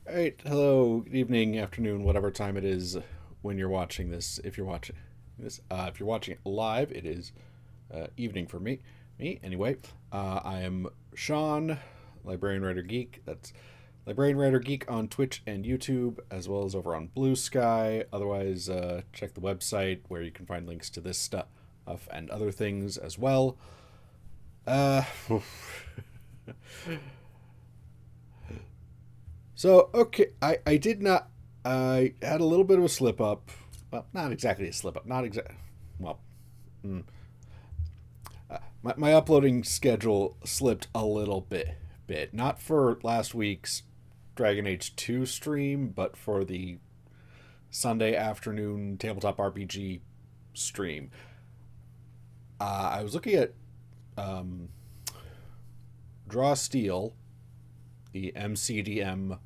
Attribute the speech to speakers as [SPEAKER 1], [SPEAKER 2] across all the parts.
[SPEAKER 1] All right, hello, good evening, afternoon, whatever time it is when you're watching this. If you're watching it live, it is evening for me. Anyway. I am Sean, Librarian Writer Geek. That's Librarian Writer Geek on Twitch and YouTube, as well as over on Blue Sky. Otherwise, check the website where you can find links to this stuff and other things as well. Uh, So, okay, I did not. I had a little bit of a slip up. Well, not exactly a slip up. Not exact. Well, mm, my uploading schedule slipped a little bit. Not for last week's Dragon Age 2 stream, but for the Sunday afternoon tabletop RPG stream. I was looking at um, Draw Steel, the MCDM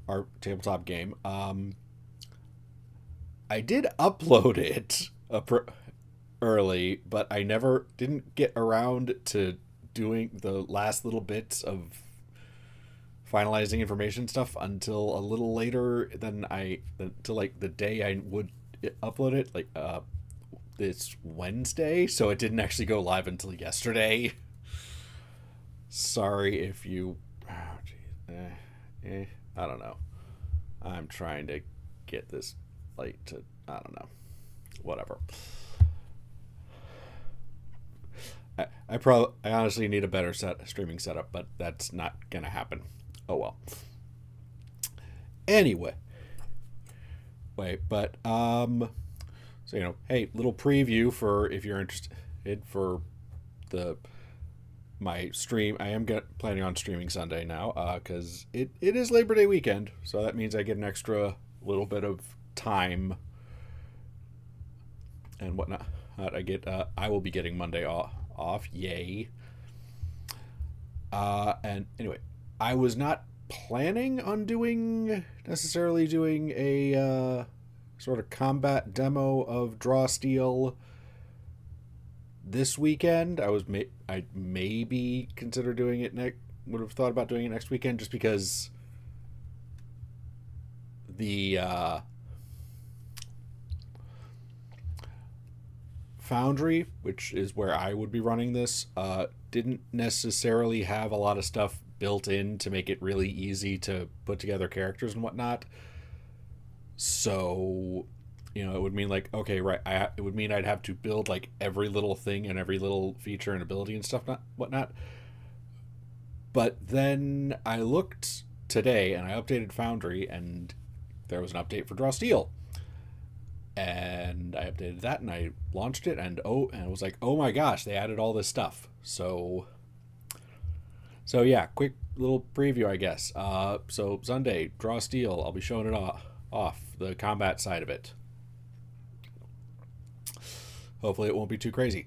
[SPEAKER 1] our tabletop game. I did upload it early, but I never didn't get around to doing the last little bits of finalizing information stuff until a little later than until like the day I would upload it, like this Wednesday, so it didn't actually go live until yesterday. Sorry if you. Oh, geez. I don't know. I'm trying to get this light to. I don't know. Whatever. I honestly need a better streaming setup, but that's not gonna happen. Oh well. Anyway, but so hey, little preview for if you're interested for the my stream. I am planning on streaming Sunday now because it is Labor Day weekend, so that means I get an extra little bit of time and whatnot. I will be getting Monday off. Yay! And anyway, I was not planning on necessarily doing a sort of combat demo of Draw Steel this weekend. I'd maybe consider doing it next. Would have thought about doing it next weekend, just because the Foundry, which is where I would be running this, didn't necessarily have a lot of stuff built in to make it really easy to put together characters and whatnot. So, it would mean like, okay, right, it would mean I'd have to build like every little thing and every little feature and ability and stuff, not whatnot. But then I looked today and I updated Foundry, and there was an update for Draw Steel, and I updated that and I launched it, and it was like, oh my gosh, they added all this stuff. So yeah, quick little preview, I guess. So Sunday, Draw Steel, I'll be showing it off the combat side of it. Hopefully it won't be too crazy.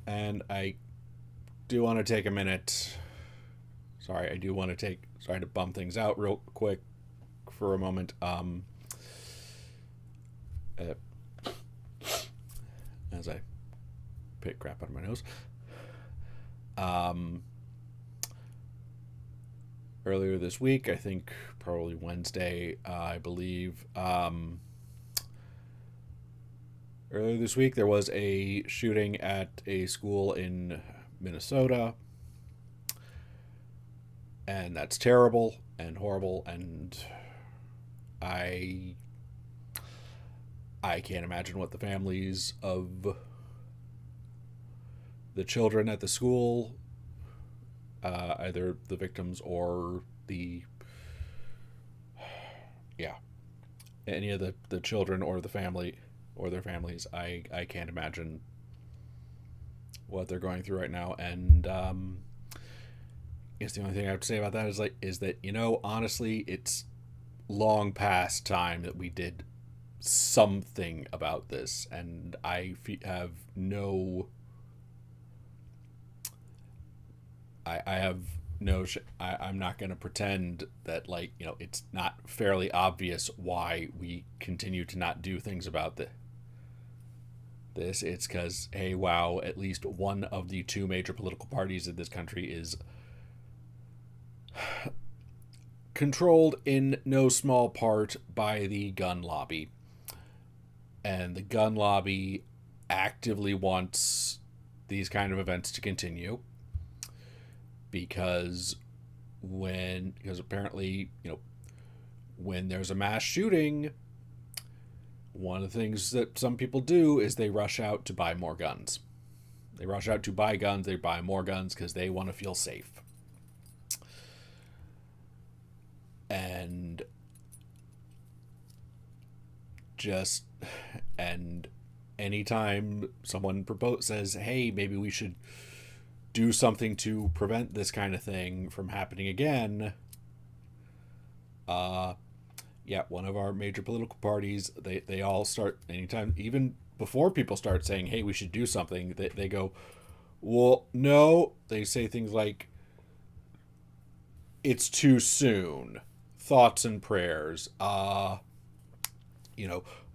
[SPEAKER 1] And I do want to take a minute. Sorry to bum things out real quick for a moment. As I pick crap out of my nose. Earlier this week, I think probably Wednesday, I believe. Earlier this week, there was a shooting at a school in Minnesota, and that's terrible and horrible, and I can't imagine what the families of the children at the school, either the victims or any of the children or the family or their families, I can't imagine what they're going through right now. And I guess the only thing I have to say about that is that honestly, it's long past time that we did something about this, and I have no. I have no. I'm not going to pretend that it's not fairly obvious why we continue to not do things about this. It's because, hey, wow, at least one of the two major political parties in this country is controlled in no small part by the gun lobby. And the gun lobby actively wants these kind of events to continue because apparently, when there's a mass shooting, one of the things that some people do is they rush out to buy more guns. They rush out to buy guns, they buy more guns because they want to feel safe. And and anytime someone says, hey, maybe we should do something to prevent this kind of thing from happening again, one of our major political parties, they all start, anytime, even before people start saying, hey, we should do something, they go, well, no. They say things like, it's too soon, thoughts and prayers, oh,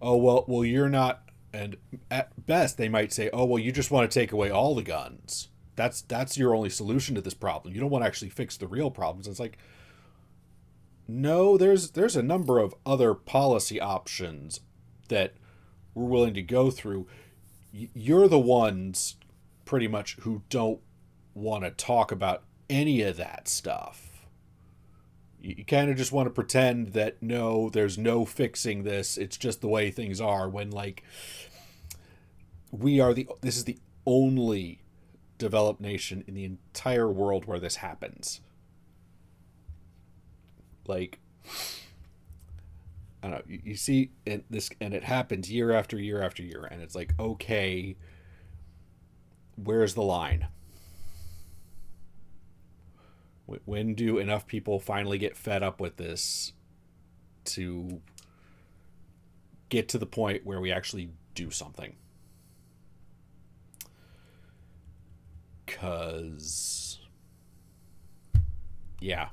[SPEAKER 1] well, you're not, and at best they might say, oh, well, you just want to take away all the guns. That's your only solution to this problem. You don't want to actually fix the real problems. It's like, no, there's a number of other policy options that we're willing to go through. You're the ones pretty much who don't want to talk about any of that stuff. You kind of just want to pretend that no, there's no fixing this. It's just the way things are, when like this is the only developed nation in the entire world where this happens. Like, I don't know, you see this, and it happens year after year after year, and it's like, okay, where's the line? When do enough people finally get fed up with this to get to the point where we actually do something? Because, yeah.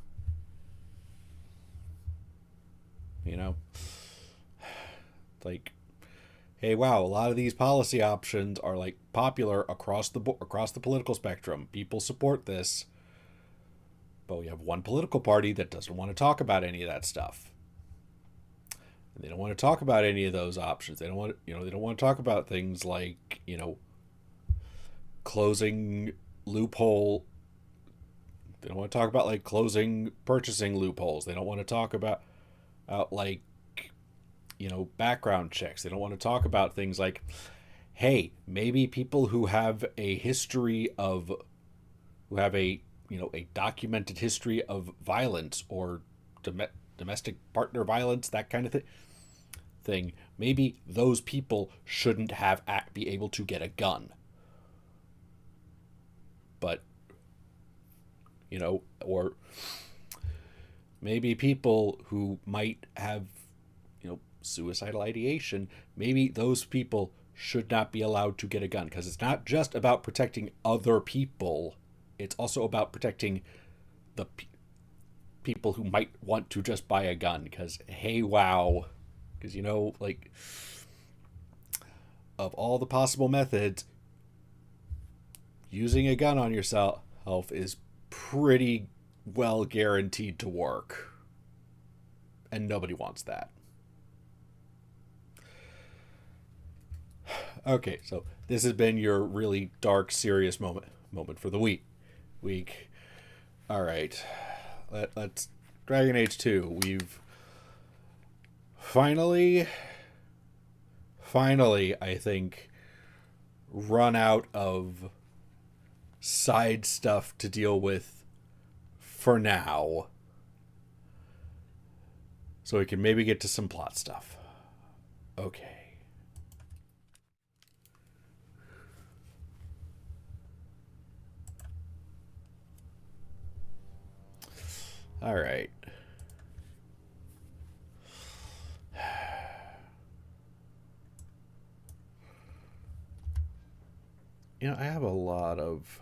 [SPEAKER 1] Like, hey, wow, a lot of these policy options are like popular across the political spectrum. People support this, but we have one political party that doesn't want to talk about any of that stuff. And they don't want to talk about any of those options. They don't want they don't want to talk about things like, closing loophole. They don't want to talk about like closing purchasing loopholes. They don't want to talk about like, background checks. They don't want to talk about things like, hey, maybe people who have a documented history of violence or domestic partner violence, that kind of thing. Maybe those people shouldn't be able to get a gun. But, or maybe people who might have, suicidal ideation, maybe those people should not be allowed to get a gun, because it's not just about protecting other people, it's also about protecting the people who might want to just buy a gun, because hey, wow, because like, of all the possible methods, using a gun on yourself is pretty well guaranteed to work, and nobody wants that. Okay, so this has been your really dark, serious moment for the week. All right, let's Dragon Age 2. We've finally, I think, run out of side stuff to deal with for now, so we can maybe get to some plot stuff. Okay. All right. I have a lot of...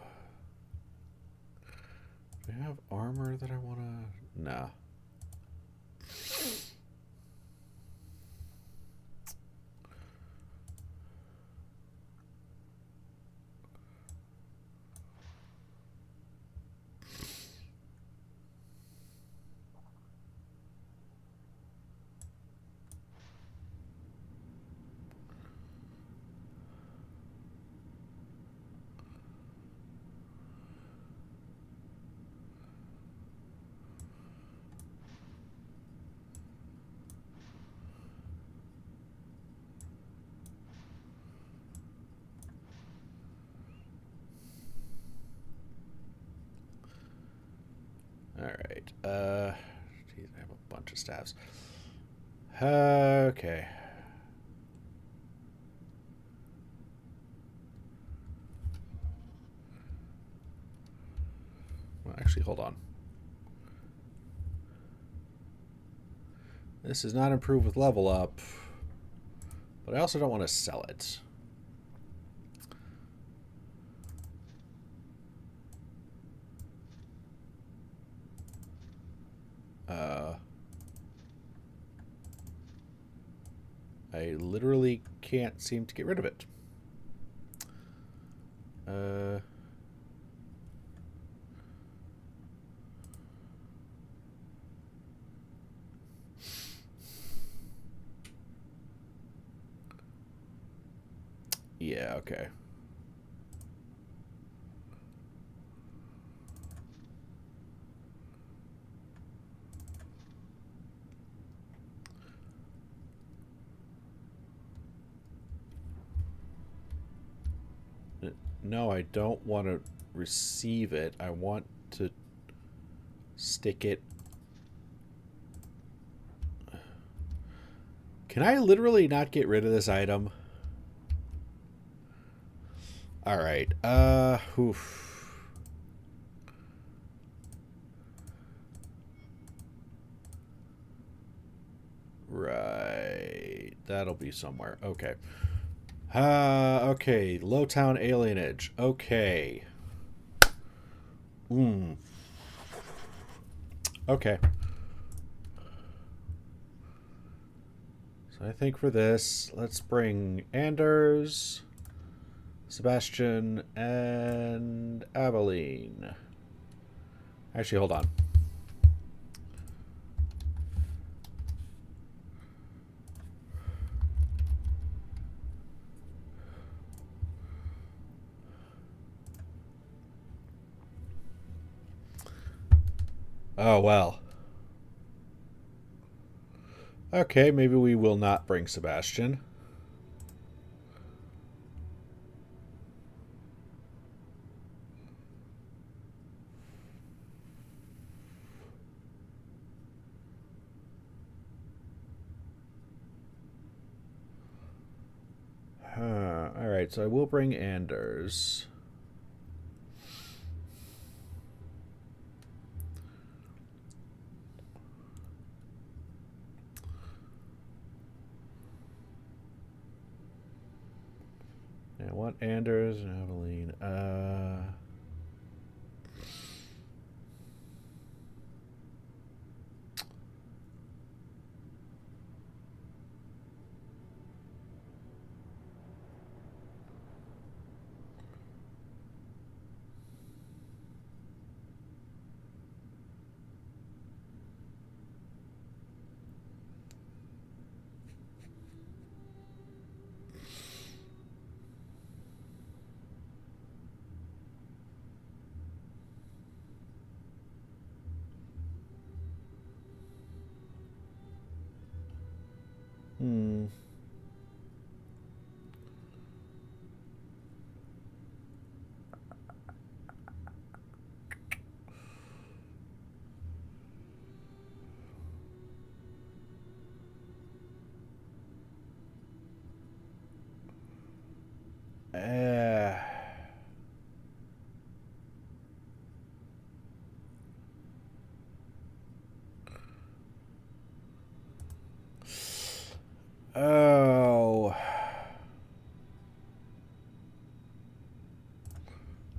[SPEAKER 1] Do I have armor that I want to... Nah. right. Geez, I have a bunch of staffs. Okay. Well, actually, hold on. This is not improved with level up, but I also don't want to sell it. I literally can't seem to get rid of it. Yeah, okay. No, I don't want to receive it. I want to stick it. Can I literally not get rid of this item? Alright, oof. Right. That'll be somewhere. Okay. Okay. Lowtown alienage. Okay. Okay. So I think for this, let's bring Anders, Sebastian, and Aveline. Actually, hold on. Oh, well. Okay, maybe we will not bring Sebastian. Alright, so I will bring Anders. I want Anders and Aveline. Oh.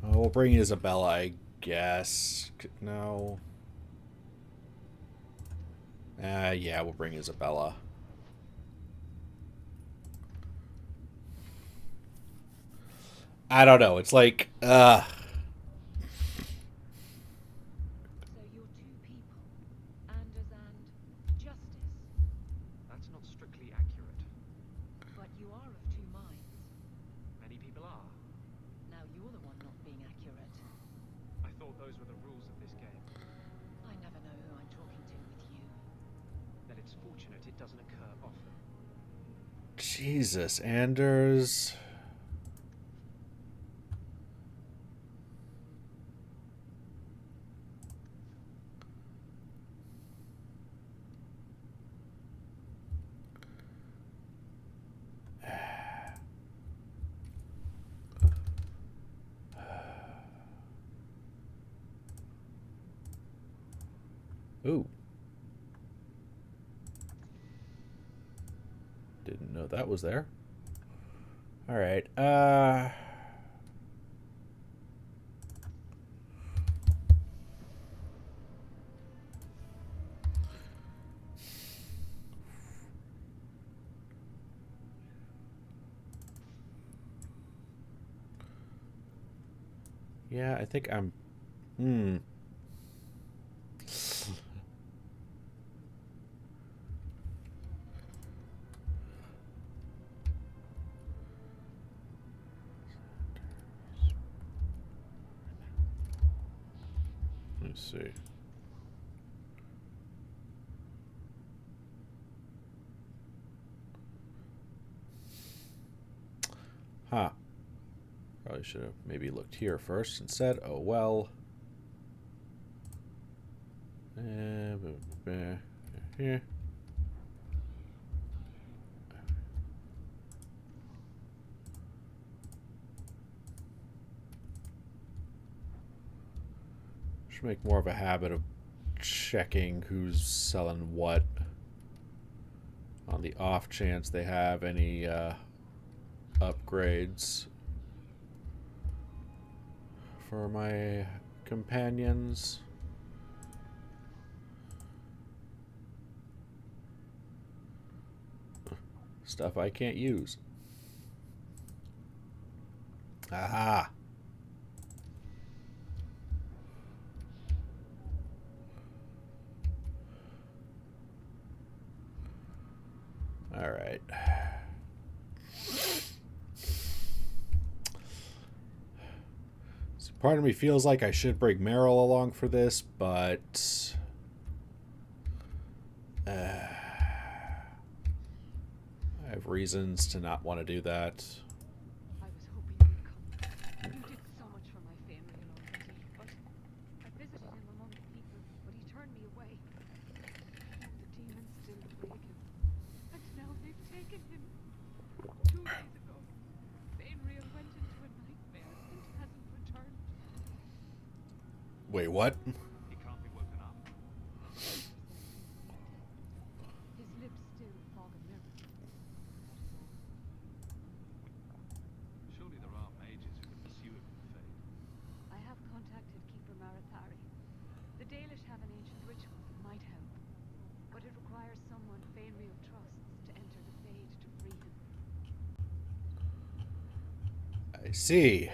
[SPEAKER 1] Oh, we'll bring Isabella, I guess. No. Yeah, we'll bring Isabella. I don't know. It's like,
[SPEAKER 2] So you're two people, Anders and Justice,
[SPEAKER 3] That's not strictly accurate.
[SPEAKER 2] but you are of two minds.
[SPEAKER 3] Many people are.
[SPEAKER 2] Now you're the one not being accurate.
[SPEAKER 3] I thought those were the rules of this game.
[SPEAKER 2] I never know who I'm talking to with you.
[SPEAKER 3] Then it's fortunate it doesn't occur often.
[SPEAKER 1] Jesus, Anders. Ooh. Didn't know that was there. All right. Yeah, I think I'm. Hmm. Let's see. Huh. Probably should have maybe looked here first instead. Oh well. Here. Should make more of a habit of checking who's selling what on the off chance they have any upgrades for my companions. Stuff I can't use. Aha! Alright. So part of me feels like I should bring Meryl along for this, but I have reasons to not want to do that.
[SPEAKER 2] I was hoping you'd come. You did so much for my family already, but I visited him among the people, but he turned me away. The demons still plague him, and now they've taken him. 2 days ago, Fainreal went into a nightmare and hasn't returned.
[SPEAKER 1] Wait, what?
[SPEAKER 3] He can't be woken up.
[SPEAKER 2] His lips still fog a mirror.
[SPEAKER 3] Surely there are mages who can pursue him in the Fade.
[SPEAKER 2] I have contacted Keeper Marathari. The Dalish have an ancient ritual that might help, but it requires someone Fainreal trusts to enter the Fade to free him.
[SPEAKER 1] I see.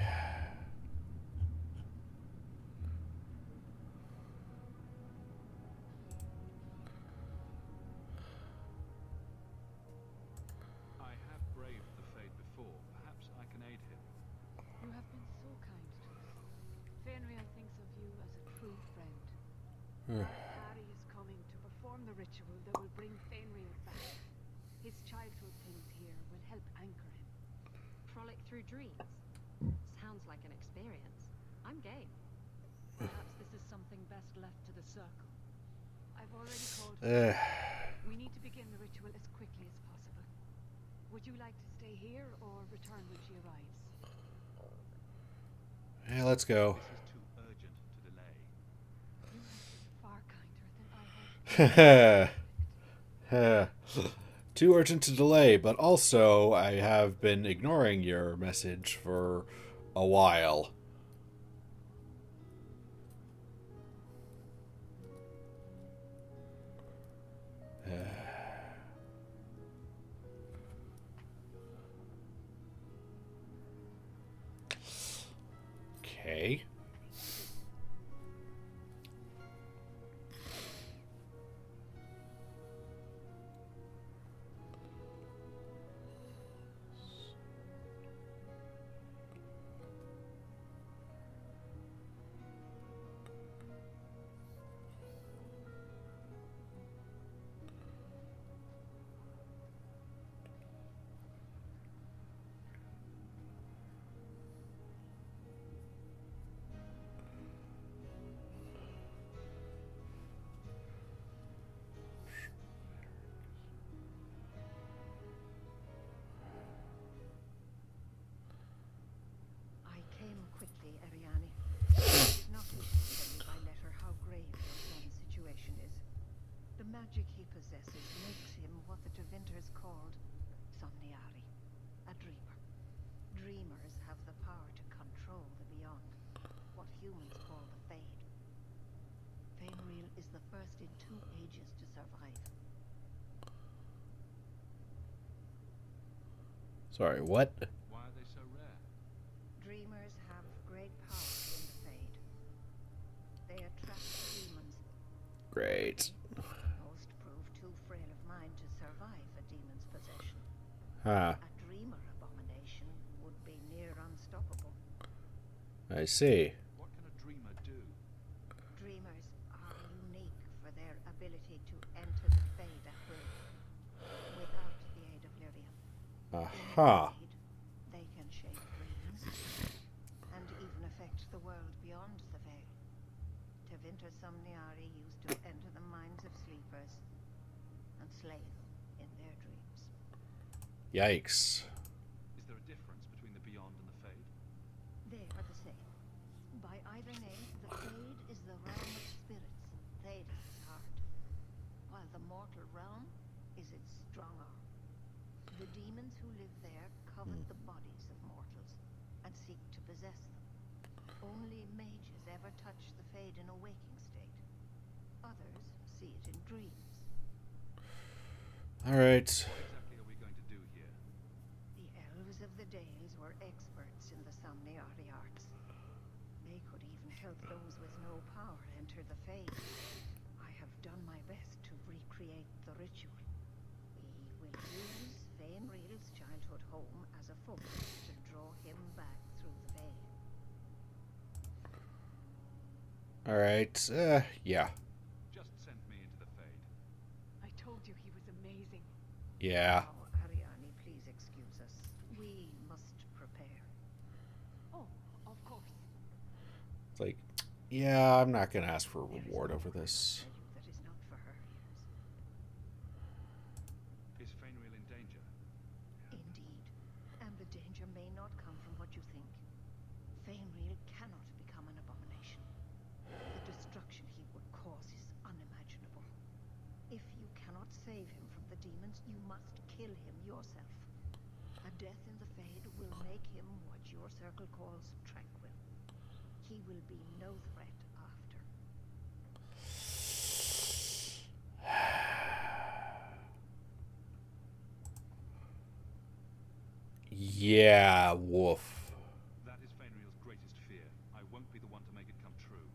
[SPEAKER 3] I have braved the Fade before. Perhaps I can aid him.
[SPEAKER 2] You have been so kind to us. Fainreal thinks of you as a true friend. Marathari is coming to perform the ritual that will bring Fainreal back. His childhood things here will help anchor him.
[SPEAKER 4] Frolic through dreams. Sounds like an experience. I'm game.
[SPEAKER 2] Perhaps this is something best left to the Circle. I've already called. We need to begin the ritual as quickly as possible. Would you like to stay here or return when she arrives?
[SPEAKER 1] Hey, let's go.
[SPEAKER 3] This is too urgent to delay.
[SPEAKER 2] You have been far kinder than I had.
[SPEAKER 1] Too urgent to delay, but also I have been ignoring your message for a while. Okay.
[SPEAKER 5] possesses makes him what the Tevinters called Somniari, a dreamer. Dreamers have the power to control the beyond, what humans call the Fade. Fainreal is the first in 2 ages to survive.
[SPEAKER 1] Sorry, what?
[SPEAKER 3] Why are they so rare?
[SPEAKER 5] Dreamers have great power in the Fade. They attract demons.
[SPEAKER 1] Great.
[SPEAKER 5] Most prove too frail of mind to survive a demon's possession.
[SPEAKER 1] Huh.
[SPEAKER 5] A dreamer abomination would be near unstoppable.
[SPEAKER 1] I see.
[SPEAKER 3] What can a dreamer do?
[SPEAKER 5] Dreamers are unique for their ability to enter the Fade at will, without the aid of Lyrium.
[SPEAKER 1] Aha.
[SPEAKER 5] In the Fade, they can shape dreams, and even affect the world beyond the veil. Tevinter Somniari used to enter the minds of sleepers and slay them in their dreams.
[SPEAKER 1] Yikes.
[SPEAKER 3] Is there a difference between the beyond and the fade?
[SPEAKER 5] They are the same. By either name, the Fade is the realm of spirits, Theda's heart, while the mortal realm is its strong arm. The demons who live there covet the bodies of mortals and seek to possess them. Only mages ever touch the Fade in a waking state. Others see it in dreams.
[SPEAKER 1] Alright.
[SPEAKER 3] What exactly are we going to do here?
[SPEAKER 5] The elves of the Dales were experts in the Somniari arts. They could even help those with no power enter the Fade. I have done my best to recreate the ritual. We will use Fainreal's childhood home as a focus to draw him back through the veil.
[SPEAKER 1] Alright. Yeah.
[SPEAKER 3] Just send me into the fade.
[SPEAKER 2] I told you he was amazing.
[SPEAKER 1] Yeah.
[SPEAKER 5] Now, Ariani, please excuse us. We must prepare.
[SPEAKER 2] Oh, of course.
[SPEAKER 1] It's like, yeah, I'm not going to ask for a
[SPEAKER 5] There is
[SPEAKER 1] reward
[SPEAKER 5] no
[SPEAKER 1] over
[SPEAKER 5] word I
[SPEAKER 1] this.
[SPEAKER 5] tell you that is not for her ears.
[SPEAKER 3] Is Fainreal in danger?
[SPEAKER 5] Indeed. And the danger may not come from what you think. Fainreal cannot become an abomination. The destruction he would cause is unimaginable. If you cannot save him from the demons, you must kill him yourself. A death in the Fade will make him what your circle calls tranquil. He will be no threat after.
[SPEAKER 1] Yeah, woof.
[SPEAKER 3] That is Fainreal's greatest fear. I won't be the one to make it come true.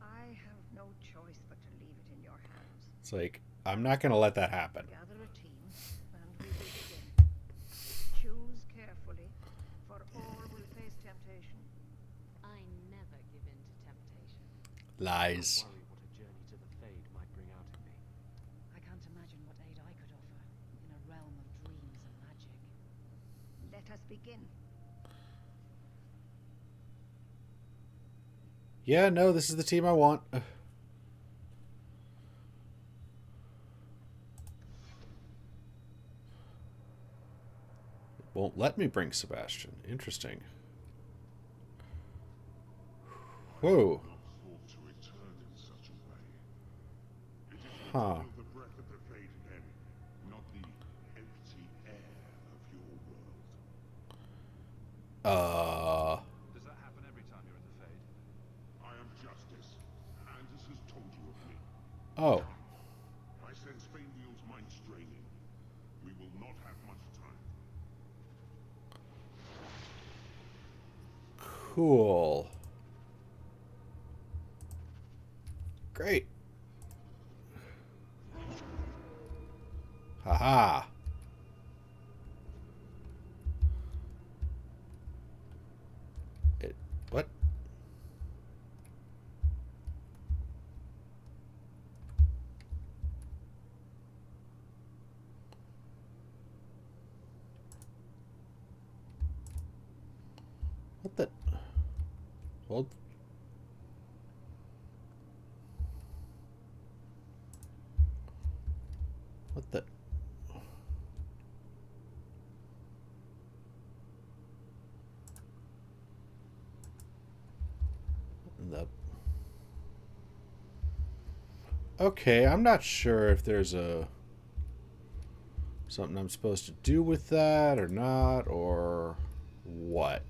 [SPEAKER 5] I have no choice but to leave it in your hands.
[SPEAKER 1] It's like, I'm not going to let that happen.
[SPEAKER 5] Gather a team, and we will begin. Choose carefully, for all will face temptation.
[SPEAKER 4] I never give in to temptation.
[SPEAKER 1] Lies.
[SPEAKER 6] I worry what a journey to the Fade might bring out in me.
[SPEAKER 7] I can't imagine what aid I could offer in a realm of dreams and magic.
[SPEAKER 5] Let us begin.
[SPEAKER 1] Yeah, no, this is the team I want. Won't let me bring Sebastian. Interesting. Whoa.
[SPEAKER 8] Thought to return in such a way. It is
[SPEAKER 1] Huh.
[SPEAKER 8] feel the breath of the Fade men, not the empty air of your world.
[SPEAKER 3] Does that happen every time you're in the fade?
[SPEAKER 8] I am justice. Anders has told you of me.
[SPEAKER 1] Oh.
[SPEAKER 8] I sense Fainreal's mind straining. We will not have much time.
[SPEAKER 1] Cool. Great. Haha. What? What the? Hold. What the? The. Okay, I'm not sure if there's a something I'm supposed to do with that or not, or what.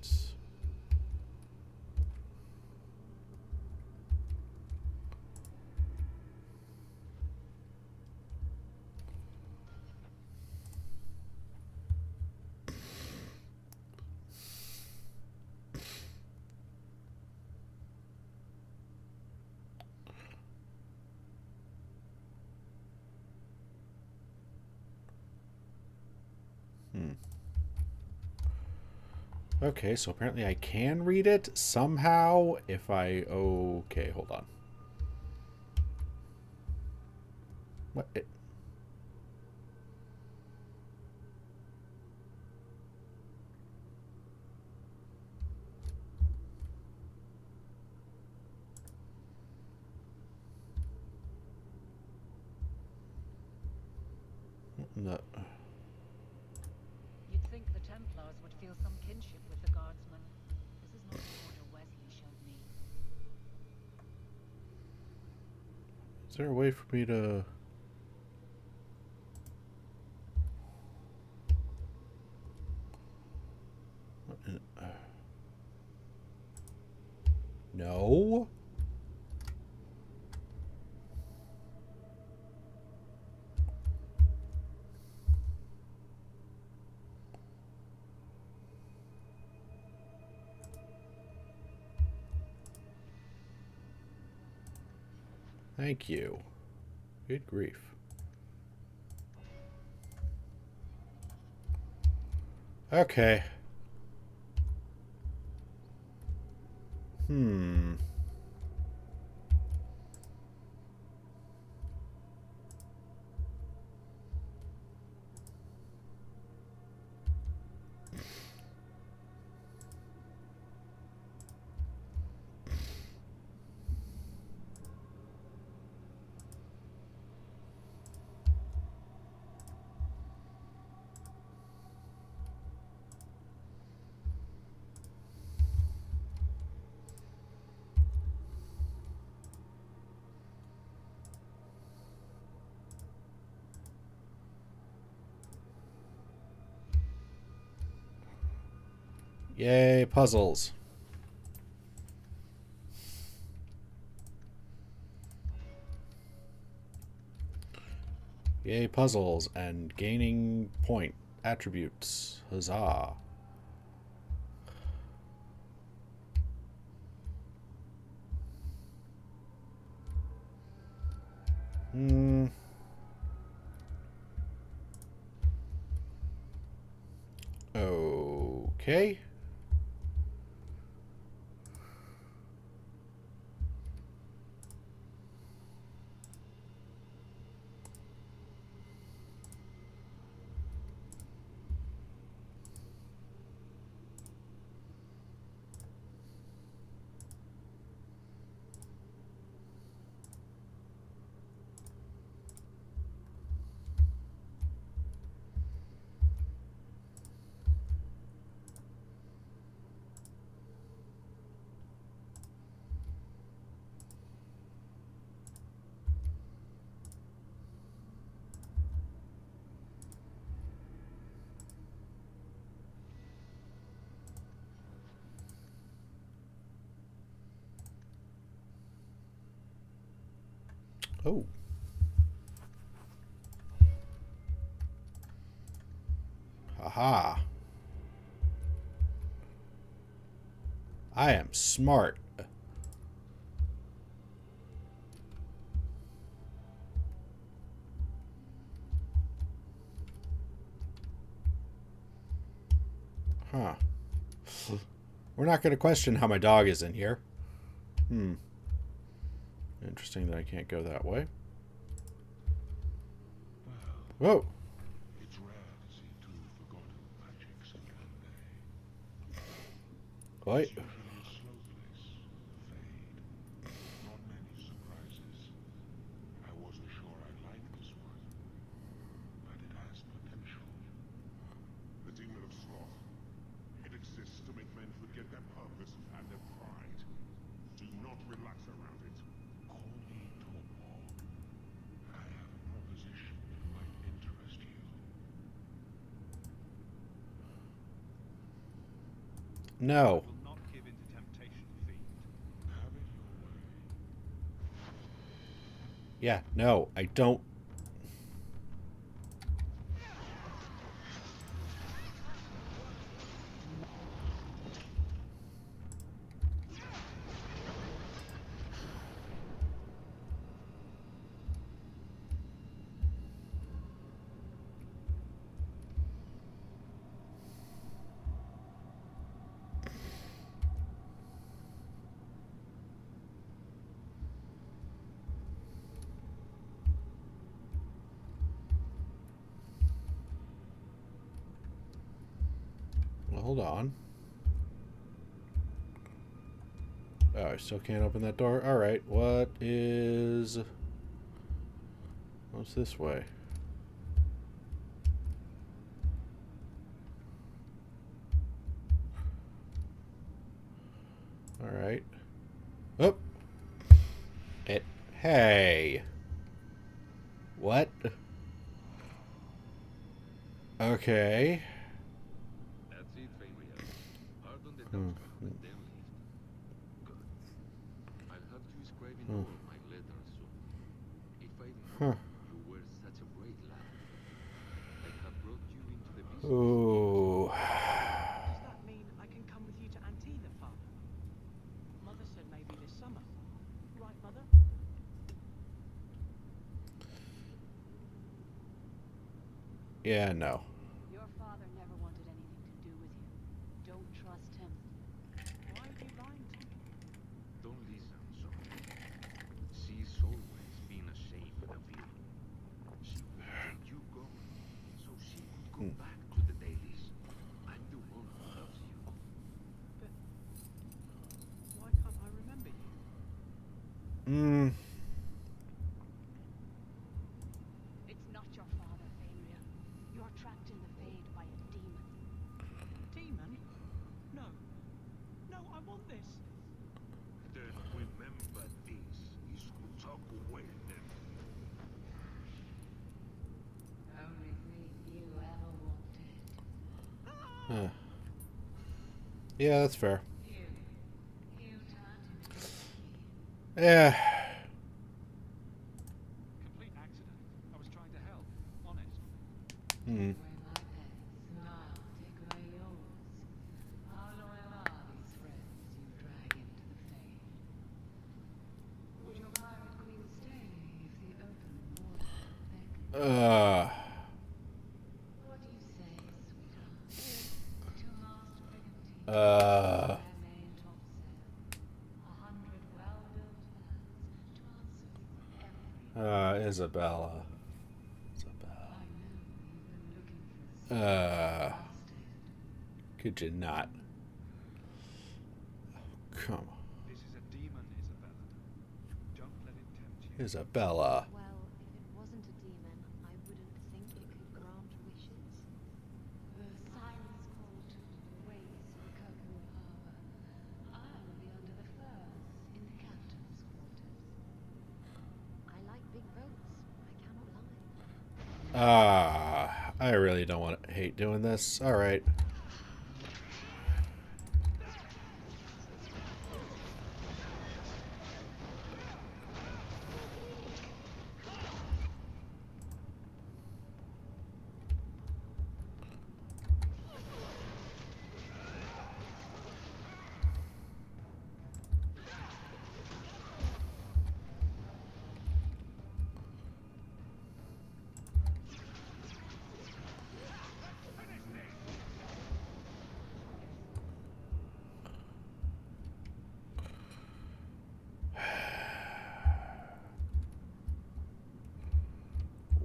[SPEAKER 1] Okay, so apparently I can read it somehow if I... Okay, hold on. What? No.
[SPEAKER 7] You'd think the Templars would feel some kinship with the Guardsmen. This is not the order Wesley showed me.
[SPEAKER 1] Is there a way for me to... No? Thank you. Good grief. Okay. Yay, puzzles. Yay, puzzles and gaining point attributes. Huzzah. Okay. Oh. Haha. I am smart. Huh. We're not going to question how my dog is in here. Interesting that I can't go that way. Whoa.
[SPEAKER 8] It's rare to see two forgotten magics in one day.
[SPEAKER 1] What?
[SPEAKER 8] It's usually a slow place, the Fade. Not many surprises. I wasn't sure I liked this one, but it has potential. The demon of sloth. It exists to make men forget their purpose and their pride. Do not relax around it. Call me Kirkwall.
[SPEAKER 1] No.
[SPEAKER 3] I will not give in to temptation, fiend.
[SPEAKER 8] Have it your way.
[SPEAKER 1] Yeah, no, I don't. Well, hold on. Oh, I still can't open that door? Alright, what is... What's this way? Alright. Oh! It... Hey! What? Okay.
[SPEAKER 9] That's it, Fabian. Hard on the
[SPEAKER 1] Hmm.
[SPEAKER 9] downside of the den list. Good. I'll have you scribing
[SPEAKER 1] Hmm.
[SPEAKER 9] all my letters soon. If I
[SPEAKER 1] Huh.
[SPEAKER 9] knew you were such a great lad, I'd have brought you into the business.
[SPEAKER 1] Ooh.
[SPEAKER 6] Does that mean I can come with you to Antiva, Father? Mother said maybe this summer. Right, Mother?
[SPEAKER 1] Yeah, no.
[SPEAKER 7] Your father never wanted anything to do with you. Don't trust him.
[SPEAKER 6] Why are you lying to me?
[SPEAKER 9] Don't listen, son. She's always been ashamed of you. She wanted you gone, so she could go
[SPEAKER 1] Hmm.
[SPEAKER 9] back to the dailies. I'm the one who loves you.
[SPEAKER 6] But why can't I remember you?
[SPEAKER 1] Hmm.
[SPEAKER 7] It's not your father, Failure. You're trapped in the Fade by a demon.
[SPEAKER 6] Demon? No. No, I want this.
[SPEAKER 9] Then remember this is to talk away then.
[SPEAKER 7] Only thing you ever wanted.
[SPEAKER 1] Huh. Yeah, that's fair.
[SPEAKER 7] You turned him into a key.
[SPEAKER 1] Yeah.
[SPEAKER 3] Complete accident. I was trying to help. Honest.
[SPEAKER 1] Hmm.
[SPEAKER 7] Take away my pets, and I'll take away yours. How loyal are these friends you drag into the Fade? Would your pirate queen stay if the open water beckoned? What do you say, sweetheart? Two last brigantines, their main topsail, 100 well-built vans to answer for every.
[SPEAKER 1] Isabella.
[SPEAKER 7] I know you've been looking for the
[SPEAKER 1] Uh,
[SPEAKER 7] last stand.
[SPEAKER 1] could you not? Come on.
[SPEAKER 3] This is a demon, Isabella. Don't let it tempt you.
[SPEAKER 1] Isabella.
[SPEAKER 4] Well, if it wasn't a demon, I wouldn't think it could grant wishes.
[SPEAKER 7] The sirens call to the ways of Kirkwall Harbor. I'll be under the firs in the captain's quarters.
[SPEAKER 4] I like big boats, I cannot lie.
[SPEAKER 1] I really don't want to hate doing this. Alright.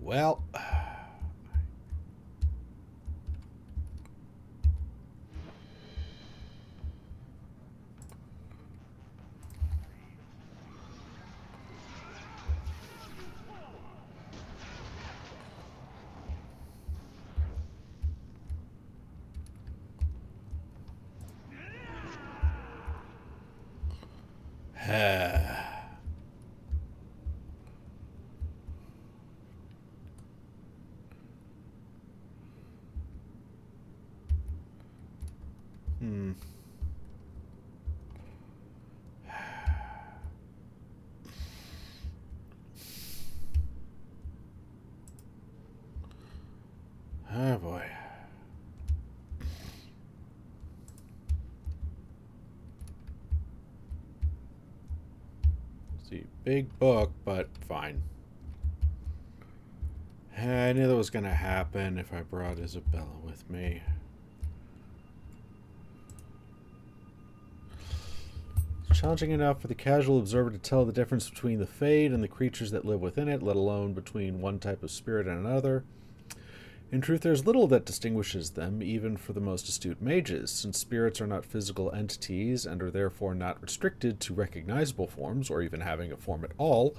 [SPEAKER 1] Well. Hmm. Oh boy. See, big book, but fine. I knew that was going to happen if I brought Isabella with me. It's challenging enough for the casual observer to tell the difference between the Fade and the creatures that live within it, let alone between one type of spirit and another. In truth, there's little that distinguishes them, even for the most astute mages, since spirits are not physical entities and are therefore not restricted to recognizable forms, or even having a form at all.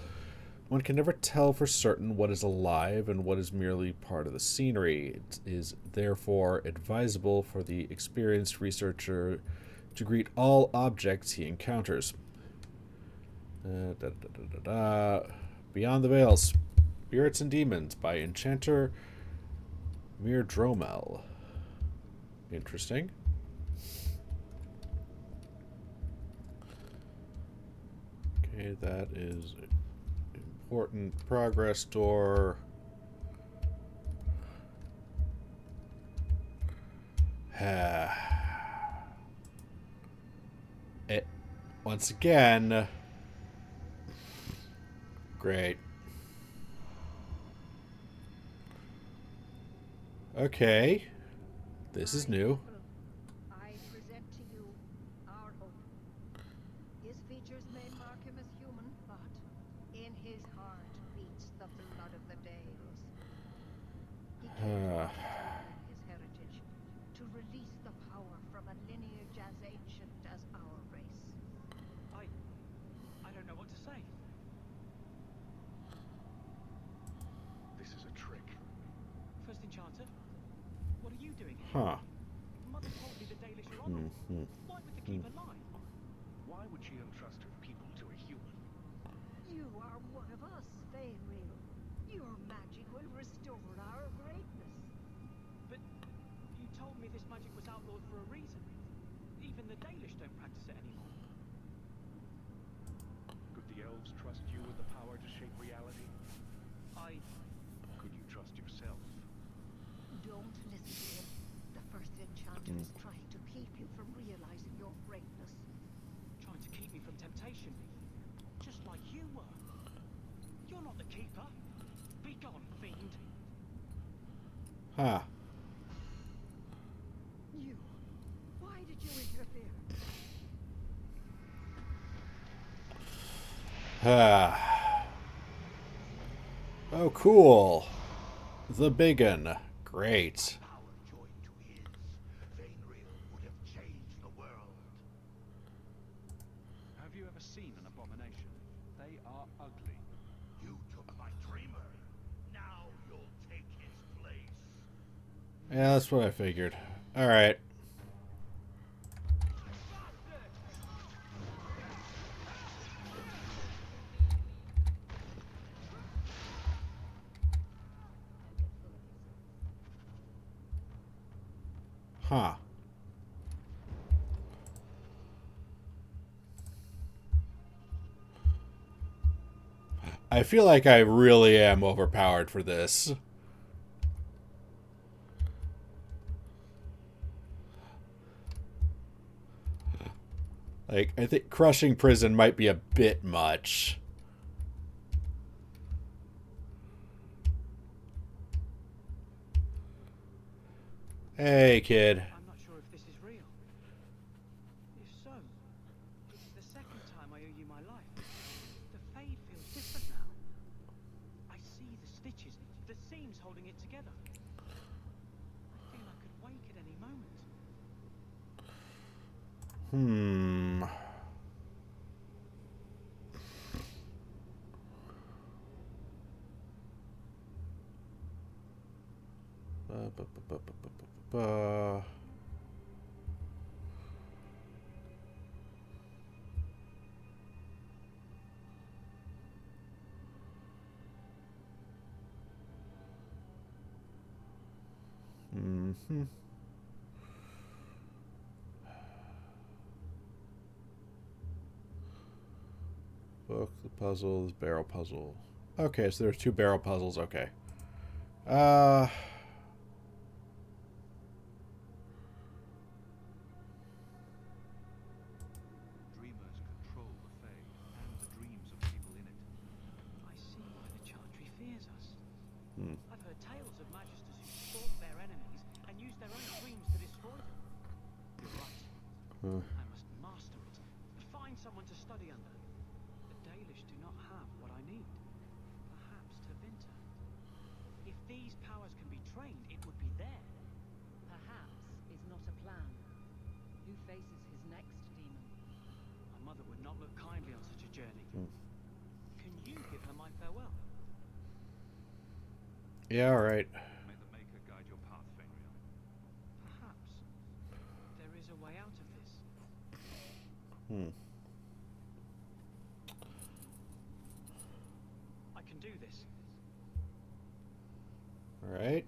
[SPEAKER 1] One can never tell for certain what is alive and what is merely part of the scenery. It is therefore advisable for the experienced researcher to greet all objects he encounters. Beyond the Veils, Spirits and Demons by Enchanter Mirdromel. Interesting. Okay, that is important progress door. It once again. Great. Okay. This is new.
[SPEAKER 5] I present to you our hope. His features may mark him as human, but in his heart beats the blood of the Dales. He came to us to learn his heritage, to release the power from a lineage as ancient as our race.
[SPEAKER 6] I don't know what to say.
[SPEAKER 8] This is a trick.
[SPEAKER 6] First Enchanter, what are you doing here?
[SPEAKER 1] Huh.
[SPEAKER 6] Mother told me the Dalish are honorable. Why would the Keeper lie?
[SPEAKER 8] Why would she entrust her people to a human?
[SPEAKER 5] You are one of us, Faeril. Your magic will restore our greatness.
[SPEAKER 6] But you told me this magic was outlawed for a reason. Even the Dalish don't practice it anymore.
[SPEAKER 8] Could the elves trust you with the power to shape reality? Could you trust yourself?
[SPEAKER 5] Don't listen to him. The first enchanter is trying to keep you from realizing your greatness.
[SPEAKER 6] Trying to keep me from temptation. Just like you were. You're not the Keeper. Be gone, fiend.
[SPEAKER 1] Huh.
[SPEAKER 5] You. Why did you interfere?
[SPEAKER 1] Oh, cool. The Biggin. Great.
[SPEAKER 8] Power joined to his, Faeril would have changed the world.
[SPEAKER 3] Have you ever seen an abomination? They are ugly.
[SPEAKER 8] You took my dreamer. Now you'll take his place.
[SPEAKER 1] Yeah, that's what I figured. Alright. Huh. I feel like I really am overpowered for this. Like, I think crushing prison might be a bit much. Hey, kid.
[SPEAKER 6] I'm not sure if this is real. If so, it's the second time I owe you my life. The Fade feels different now. I see the stitches, the seams holding it together. I feel I could wake at any moment. Book, the puzzles, barrel puzzle. Okay, so there's two barrel puzzles. Okay. I've heard tales of magisters who stalk their enemies and use their own dreams to destroy them. You're right. I must master it. Find someone to study under. The Dalish do not have what I need. Perhaps Tevinter. If these powers can be trained, it would be there.
[SPEAKER 4] Perhaps is not a plan. Who faces his next demon?
[SPEAKER 6] My mother would not look kindly on such a journey. Can you give her my farewell?
[SPEAKER 1] Yeah, all right.
[SPEAKER 3] May the Maker guide your path, Fenrir.
[SPEAKER 6] Perhaps there is a way out of this. I can do this.
[SPEAKER 1] All right.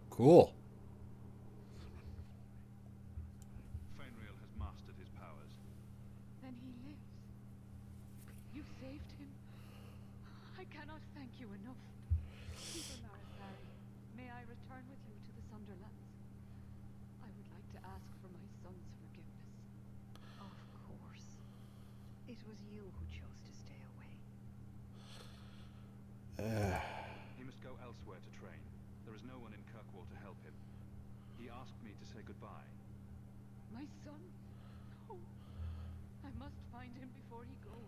[SPEAKER 1] Cool.
[SPEAKER 3] Fenrir has mastered his powers.
[SPEAKER 2] Then he lives. You saved him. I cannot thank you enough. Keeper Marasari, may I return with you to the Sunderlands? I would like to ask for my son's forgiveness.
[SPEAKER 5] Of course. It was you who chose to stay away.
[SPEAKER 3] He must go elsewhere to train. There is no one in Kirkwall to help him. He asked me to say goodbye.
[SPEAKER 2] My son? No. I must find him before he goes.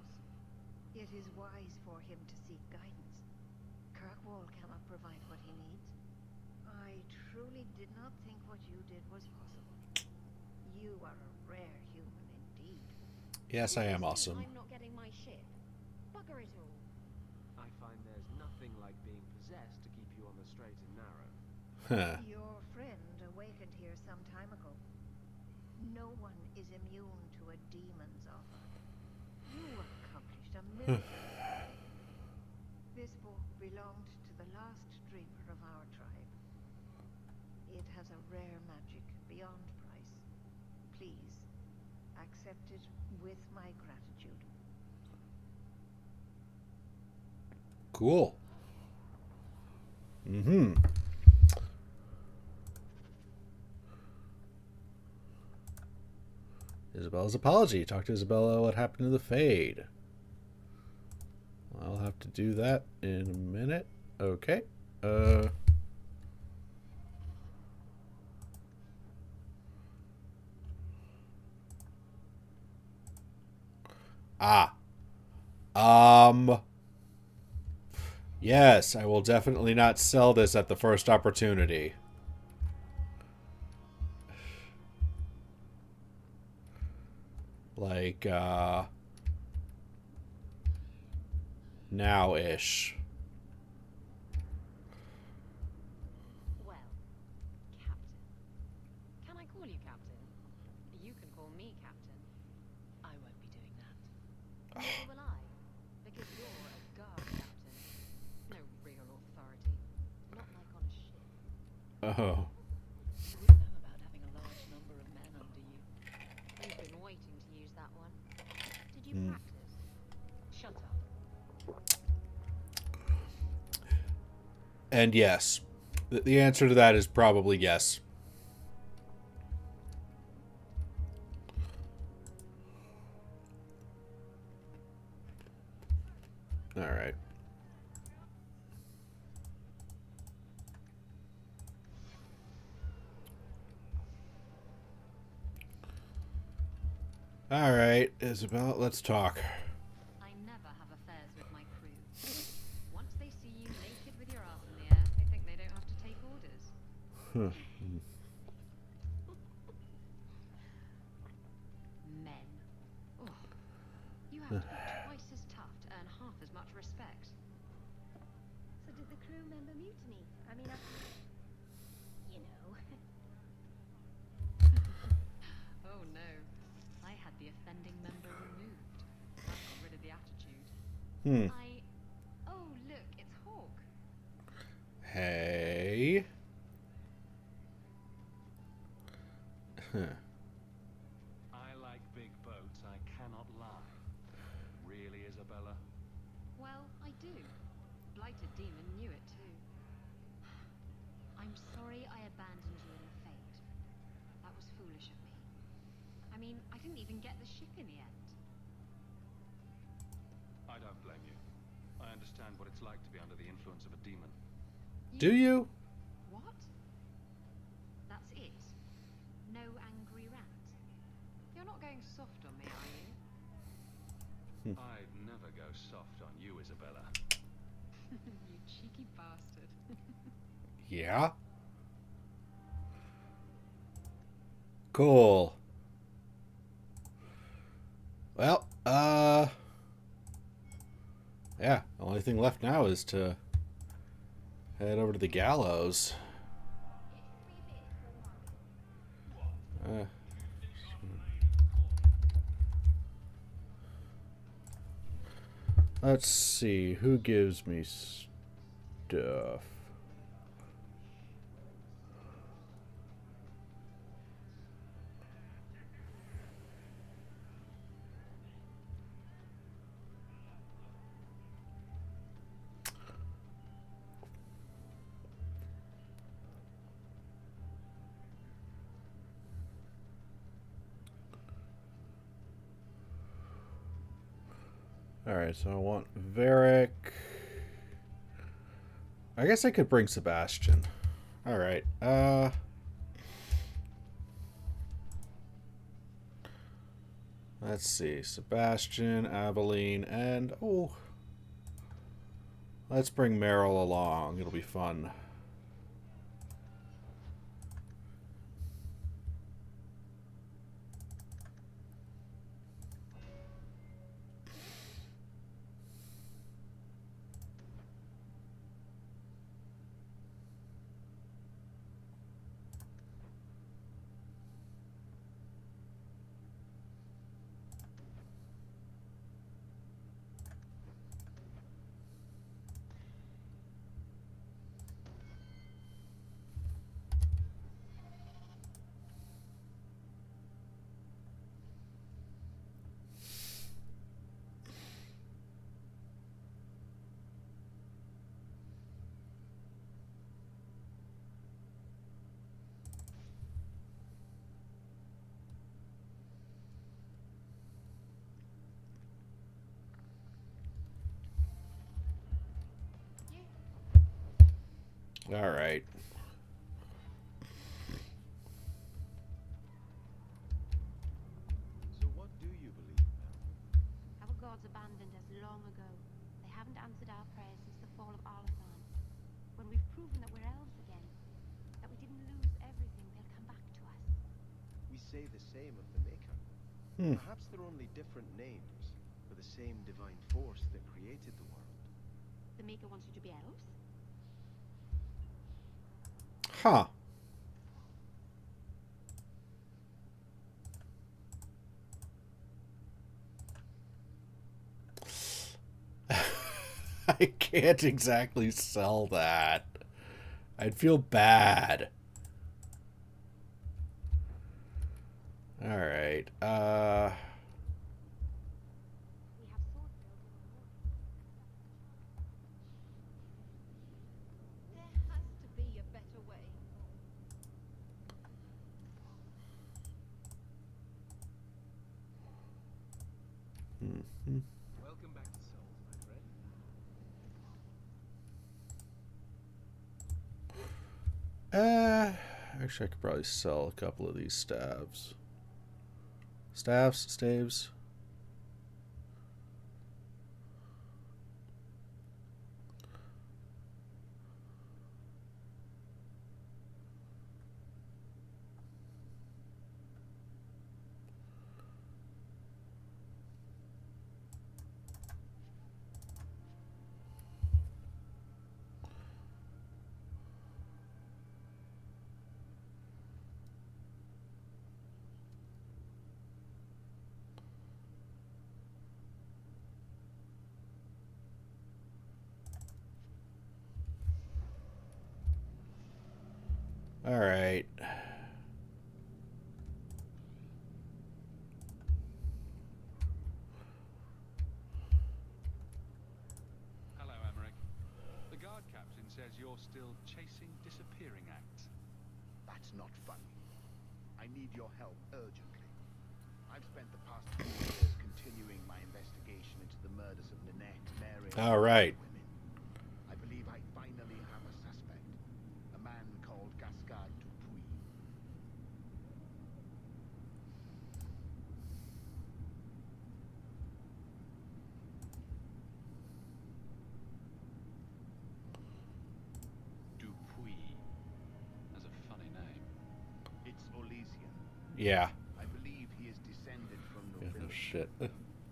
[SPEAKER 5] It is wise for him to seek guidance. Kirkwall cannot provide what he needs. I truly did not think what you did was possible. You are a rare human indeed.
[SPEAKER 1] Yes, I am awesome.
[SPEAKER 4] I'm not getting my ship. Bugger it all.
[SPEAKER 9] I find there's nothing like being possessed to keep you on the straight and narrow.
[SPEAKER 1] Huh.
[SPEAKER 5] Your friend awakened here some time ago. No one is immune to a demon's offer. You accomplished a miracle. This book belonged to the last dreamer of our tribe. It has a rare magic beyond price. Please, accept it with my gratitude.
[SPEAKER 1] Cool. Isabella's apology. Talk to Isabella what happened to the Fade. I'll have to do that in a minute. Okay. Ah. Yes, I will definitely not sell this at the first opportunity. Like, now-ish.
[SPEAKER 4] Well, Captain. Can I call you Captain? You can call me Captain. I won't be doing that. Neither will I, because you're a guard captain. No real authority. Not like on a ship.
[SPEAKER 1] Oh.
[SPEAKER 4] You wouldn't know about having a large number of men under you. You've been waiting to use that one. Did you practice? Shut up.
[SPEAKER 1] And yes. The answer to that is probably yes. All right. All right, Isabel, let's talk.
[SPEAKER 4] I never have affairs with my crew. Once they see you naked with your ass in the air, they think they don't have to take orders. Men. Oh, you have to be twice as tough to earn half as much respect.
[SPEAKER 5] So did the crew member mutiny? I mean, you know.
[SPEAKER 4] Oh no, I had the offending member removed. That got rid of the attitude. Oh look, it's Hawk.
[SPEAKER 1] Hey.
[SPEAKER 3] I like big boats, I cannot lie. Really, Isabella?
[SPEAKER 4] Well, I do. Blighted Demon knew it too. I'm sorry I abandoned you in the Fade. That was foolish of me. I mean, I didn't even get the ship in the end.
[SPEAKER 3] don't blame you. I understand what it's like to be under the influence of a demon.
[SPEAKER 1] Do you?
[SPEAKER 4] What? That's it? No angry rat? You're not going soft on me, are you?
[SPEAKER 3] I'd never go soft on you, Isabella.
[SPEAKER 4] You cheeky bastard.
[SPEAKER 1] Yeah. Cool. Well, yeah, the only thing left now is to head over to the gallows. Uh, let's see, who gives me stuff? Alright, so I want Varric. I guess I could bring Sebastian. Alright, let's see. Sebastian, Aveline, and... oh... let's bring Meryl along. It'll be fun. Alright.
[SPEAKER 9] So what do you believe now?
[SPEAKER 10] Our gods abandoned us long ago. They haven't answered our prayers since the fall of Arlathan. When we've proven that we're elves again, that we didn't lose everything, they'll come back to us.
[SPEAKER 9] We say the same of the Maker.
[SPEAKER 1] Hmm.
[SPEAKER 9] Perhaps they're only different names for the same divine force that created the world.
[SPEAKER 10] The Maker wants you to be elves?
[SPEAKER 1] Huh. I can't exactly sell that. I'd feel bad. Alright,
[SPEAKER 10] We have sword built in the north.
[SPEAKER 5] There has to be a better way.
[SPEAKER 9] Welcome back to Souls, my friend.
[SPEAKER 1] actually I could probably sell a couple of these staves. Staves? Alright.
[SPEAKER 3] Hello, Emmerich. The guard captain says you're still chasing disappearing acts.
[SPEAKER 8] That's not funny. I need your help urgently. I've spent the past 2 years continuing my investigation into the murders of Nanette
[SPEAKER 1] All right.
[SPEAKER 11] women. I believe I finally have a suspect. A man called Gascard Dupuis.
[SPEAKER 3] Dupuis. That's a funny name.
[SPEAKER 11] It's Olesian.
[SPEAKER 1] Yeah.
[SPEAKER 11] I believe he is descended from
[SPEAKER 1] Yeah, no
[SPEAKER 11] nobility.
[SPEAKER 1] shit.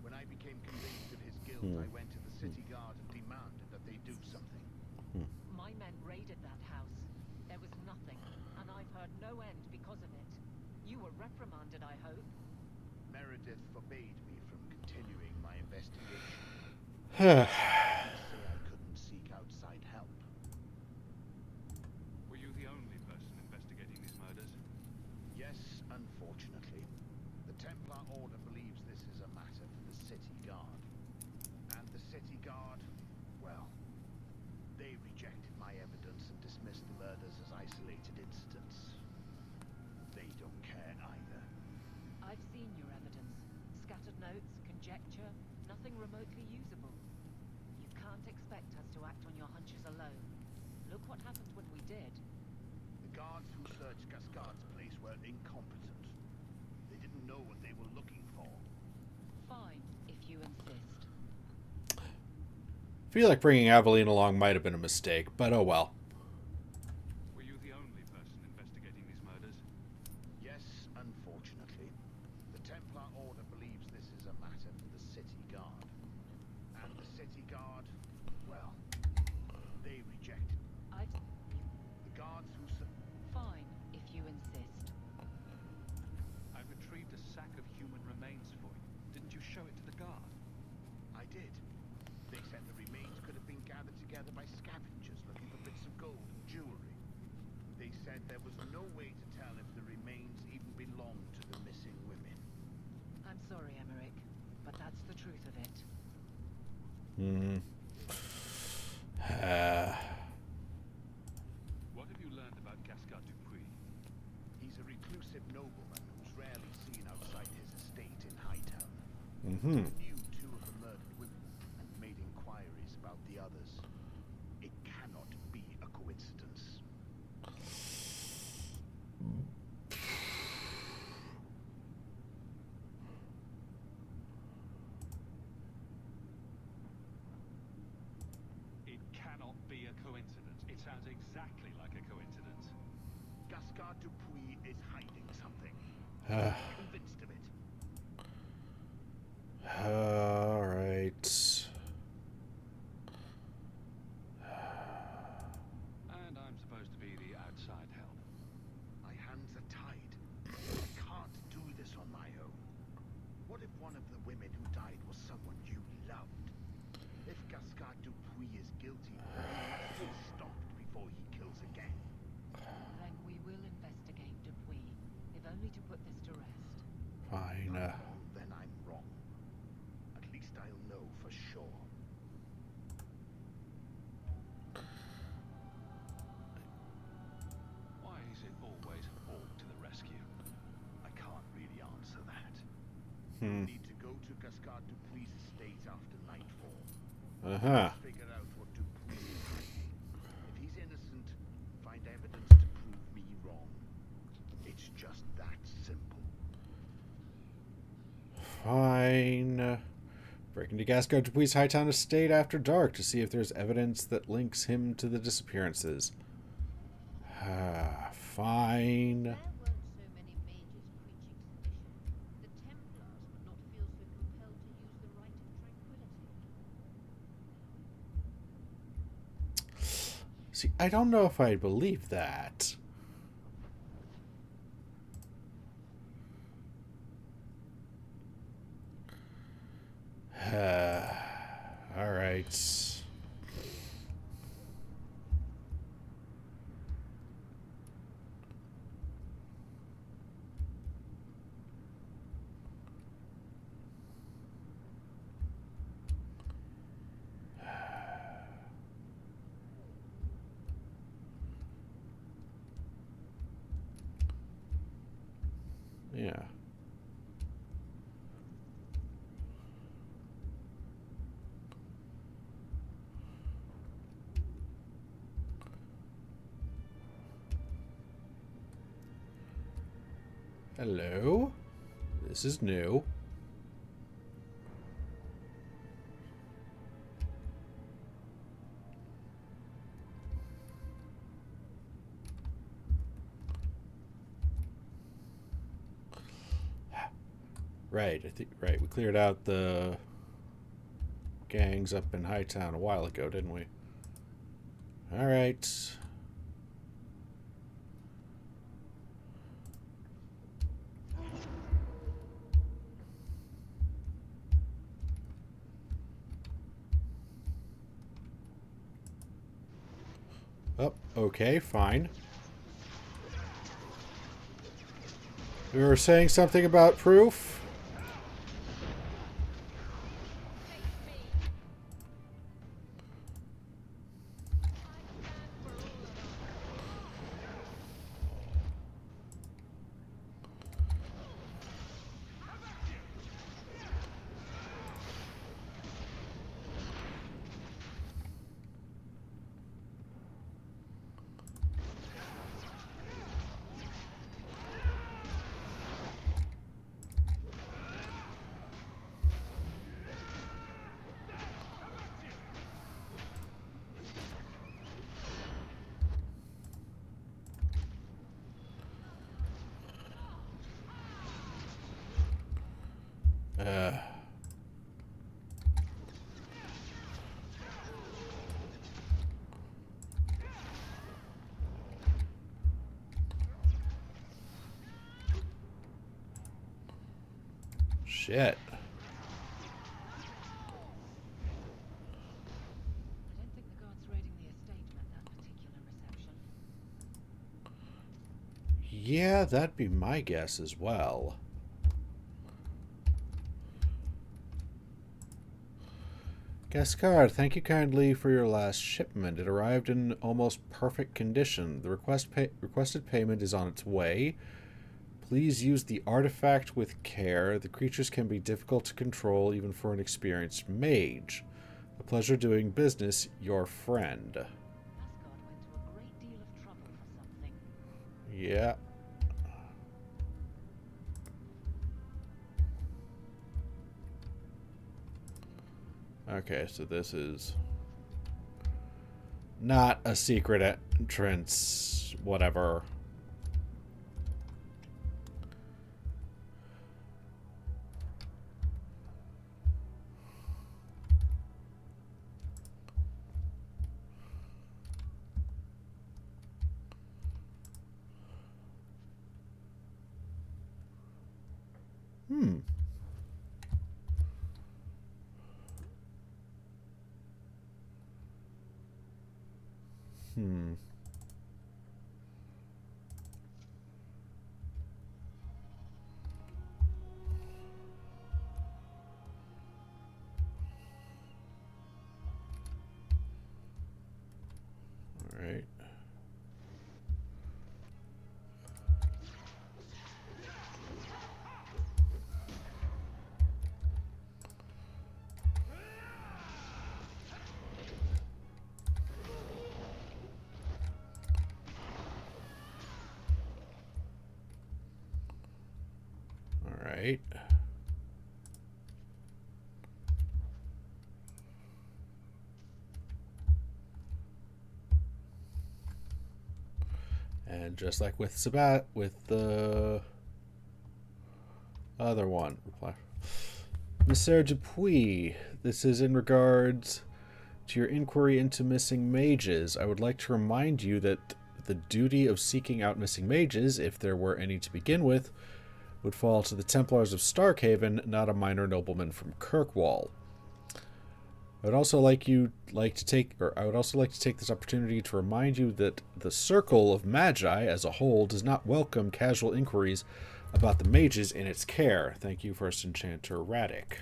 [SPEAKER 11] When I became convinced of his guilt, I went to the city guard and demanded that they do something.
[SPEAKER 4] My men raided that house. There was nothing, and I've heard no end because of it. You were reprimanded, I hope.
[SPEAKER 11] Meredith forbade me from continuing my investigation. He did say I couldn't seek outside help.
[SPEAKER 3] Were you the only person investigating these murders?
[SPEAKER 11] Yes, unfortunately. The Templar Order believes this is a matter for the city guard. And the city guard, well, they rejected my evidence and dismissed the murders as isolated incidents. They don't care either.
[SPEAKER 4] I've seen your evidence. Scattered notes, conjecture, nothing remotely usable. You can't expect us to act on your hunches alone. Look what happened when we did.
[SPEAKER 11] The guards who searched Gascard's place were incompetent. They didn't know what they were looking for.
[SPEAKER 4] Fine, if you insist.
[SPEAKER 1] I feel like bringing Aveline along might have been a mistake, but oh well.
[SPEAKER 3] Were you the only person investigating these murders?
[SPEAKER 11] Yes, unfortunately. The Templar Order believes this is a matter for the city guard. And the city guard, well, they rejected. The guards who
[SPEAKER 4] Fine, if you insist.
[SPEAKER 3] I retrieved a sack of human remains for you. Didn't you show it to the guard?
[SPEAKER 11] I did. They said the remains could have been gathered together by scavengers looking for bits of gold and jewelry. They said there was no way to tell if the remains even belonged to the missing women.
[SPEAKER 4] I'm sorry, Emmerich, but that's the truth of it.
[SPEAKER 3] What have you learned about Gascard Dupuis?
[SPEAKER 11] He's a reclusive nobleman who's rarely seen outside his estate in Hightown.
[SPEAKER 1] Mm-hmm.
[SPEAKER 11] He knew two of the murdered women and made inquiries about the others. It cannot be a coincidence.
[SPEAKER 3] It cannot be a coincidence. It sounds exactly like a coincidence.
[SPEAKER 11] Gascard Dupuis is hiding something.
[SPEAKER 1] Uh.
[SPEAKER 11] Convinced of it.
[SPEAKER 1] All right.
[SPEAKER 3] And I'm supposed to be the outside help.
[SPEAKER 11] My hands are tied. I can't do this on my own. What if one of the women who died was someone you loved? If Gascard Dupuis is guilty, he must be stopped before he kills again.
[SPEAKER 4] Then we will investigate Dupuis, if only to put this to rest.
[SPEAKER 1] Fine.
[SPEAKER 11] Then I'm wrong. At least I'll know for sure.
[SPEAKER 3] Why is it always Hawk to the rescue?
[SPEAKER 11] I can't really answer that.
[SPEAKER 1] Hmm.
[SPEAKER 11] Need to go to Gascard Dupuis' estate after nightfall.
[SPEAKER 1] Uh-huh.
[SPEAKER 11] Figure out what Dupuis is hiding. If he's innocent, find evidence to prove me wrong. It's just that simple.
[SPEAKER 1] Fine. Break into Gascard Dupuis' Hightown estate after dark to see if there's evidence that links him to the disappearances. Fine.
[SPEAKER 5] There weren't so many mages preaching sedition. The Templars would not feel so compelled to use the right of tranquility.
[SPEAKER 1] See, I don't know if I believe that. All right. Yeah. Hello. This is new. Right, right. We cleared out the gangs up in Hightown a while ago, didn't we? All right. Oh, okay, fine. We were saying something about proof? Uh... Shit.
[SPEAKER 4] I don't think the guards raiding the estate met that particular reception.
[SPEAKER 1] Yeah, that'd be my guess as well. Gascard, thank you kindly for your last shipment. It arrived in almost perfect condition. The requested payment is on its way. Please use the artifact with care. The creatures can be difficult to control even for an experienced mage. A pleasure doing business, your friend.
[SPEAKER 4] Asgard went to a great deal of trouble for something.
[SPEAKER 1] Yeah. Okay, so this is not a secret entrance, whatever. Hmm. Hmm. All right. All right. And just like with the other one, reply. Monsieur Dupuis, this is in regards to your inquiry into missing mages. I would like to remind you that the duty of seeking out missing mages, if there were any to begin with, would fall to the Templars of Starkhaven, not a minor nobleman from Kirkwall. I would also like to take this opportunity to remind you that the Circle of Magi as a whole does not welcome casual inquiries about the mages in its care. Thank you, First Enchanter Raddick.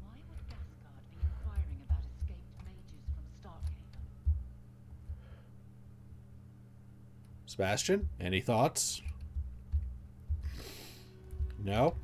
[SPEAKER 4] Why would Gascard be inquiring about escaped mages from Starkhaven?
[SPEAKER 1] Sebastian, any thoughts? No?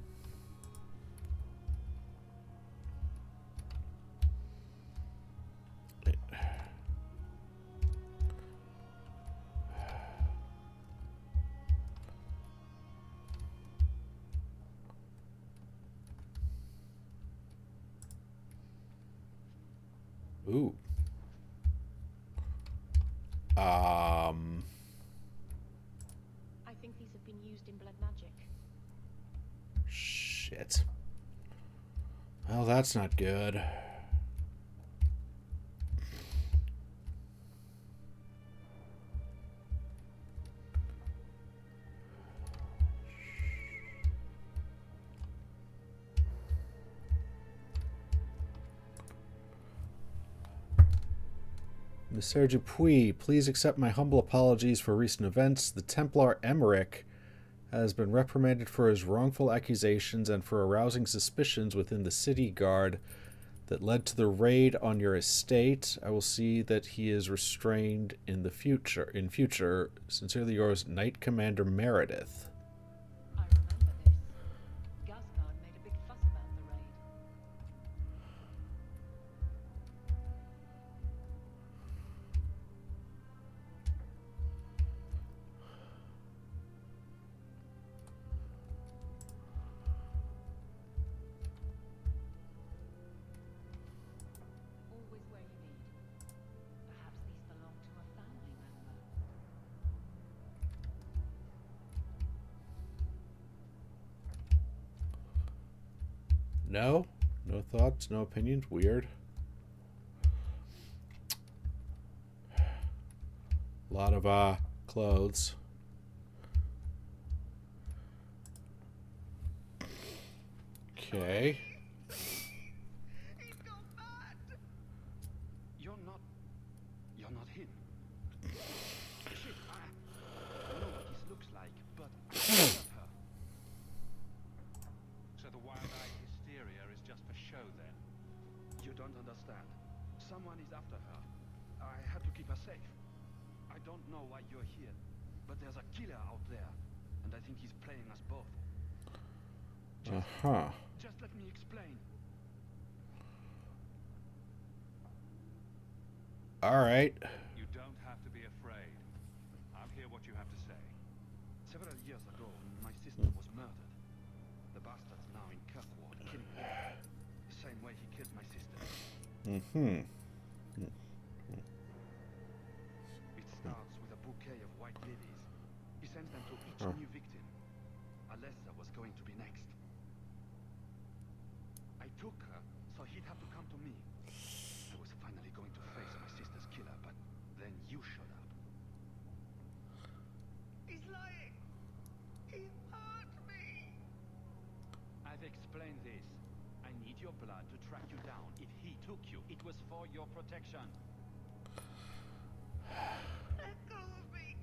[SPEAKER 1] Ooh.
[SPEAKER 10] I think these have been used in blood magic.
[SPEAKER 1] Shit. Well, that's not good. Monsieur Dupuis, please accept my humble apologies for recent events. The Templar Emmerich has been reprimanded for his wrongful accusations and for arousing suspicions within the city guard that led to the raid on your estate. I will see that he is restrained in the future. Sincerely yours, Knight Commander Meredith.
[SPEAKER 7] I remember this. Gaspard made a big fuss about the raid. Always where you need. Perhaps these belong to a family member.
[SPEAKER 1] No? No thoughts, no opinions? Weird. A lot of clothes. Okay.
[SPEAKER 11] He's gone mad. You're not him. Shit, I know what this looks like, but I can't hurt her.
[SPEAKER 3] So the wild-eyed hysteria is just for show, then?
[SPEAKER 11] You don't understand. Someone is after her. I had to keep her safe. I don't know why you're here, but there's a killer out there, and I think he's playing us both. Just let me explain.
[SPEAKER 1] All right.
[SPEAKER 3] You don't have to be afraid. I'll hear what you have to say.
[SPEAKER 11] Several years ago, my sister was murdered. The bastard's now in Kirkwall, killing people. The same way he killed my sister.
[SPEAKER 1] Mm-hmm.
[SPEAKER 11] It starts with a bouquet of white lilies. He sends them to each new victim. Alessa was going to be next. I took her, so he'd have to come to me. I was finally going to face my sister's killer, but then you showed up. He's lying! He hurt me!
[SPEAKER 12] I've explained this. I need your blood to track you down. If he took you, it was for your protection.
[SPEAKER 11] Let go of me!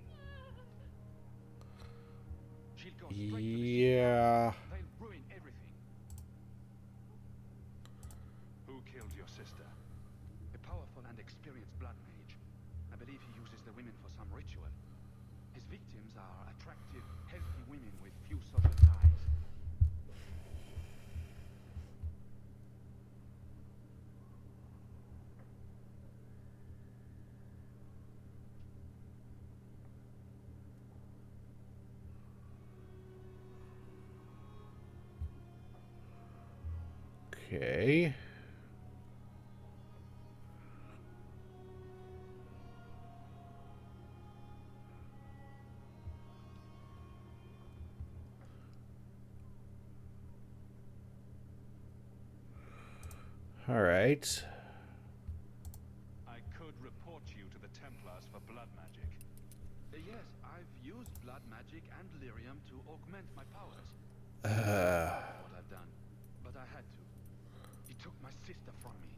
[SPEAKER 12] She'll go straight to the
[SPEAKER 1] Yeah.
[SPEAKER 12] They'll ruin everything.
[SPEAKER 3] Who killed your sister?
[SPEAKER 11] A powerful and experienced blood mage. I believe he uses the women for some ritual. His victims are attractive, healthy women with few social ties.
[SPEAKER 1] Okay. All right.
[SPEAKER 3] I could report you to the Templars for blood magic.
[SPEAKER 11] Yes, I've used blood magic and lyrium to augment my powers. What I've done, but I had to. He took my sister from me.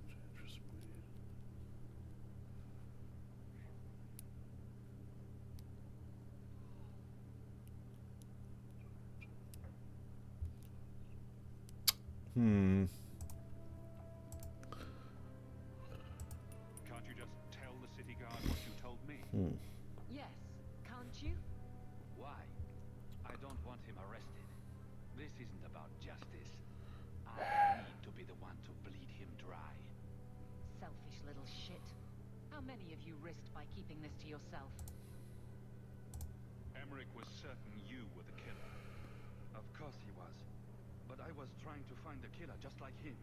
[SPEAKER 3] Can't you just tell the city guard what you told me?
[SPEAKER 7] Yes, can't you?
[SPEAKER 12] Why? I don't want him arrested. This isn't about justice. I need to be the one to bleed him dry.
[SPEAKER 7] Selfish little shit. How many of you risked by keeping this to yourself?
[SPEAKER 3] Emmerich was certain you were the killer.
[SPEAKER 11] Of course he was. But I was trying to find the killer just like him.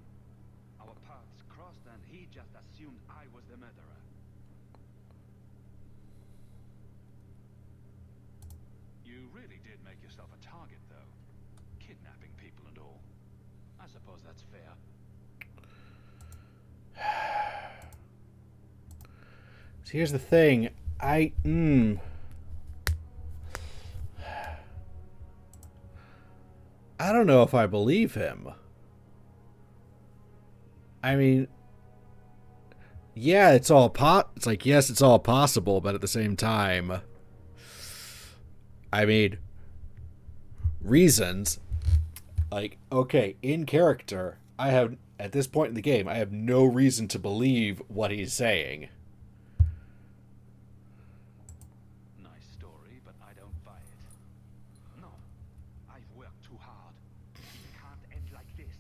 [SPEAKER 11] Our paths crossed and he
[SPEAKER 12] He just assumed I was the murderer. You really did make yourself a target, though. Kidnapping people and all. I suppose that's fair.
[SPEAKER 1] So here's the thing. I don't know if I believe him. I mean, yeah, it's like, yes, it's all possible, but at the same time, I mean, reasons, like, okay, in character, at this point in the game, I have no reason to believe what he's saying.
[SPEAKER 12] Nice story, but I don't buy it. No, I've worked too hard. It can't end like this.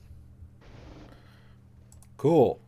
[SPEAKER 1] Cool.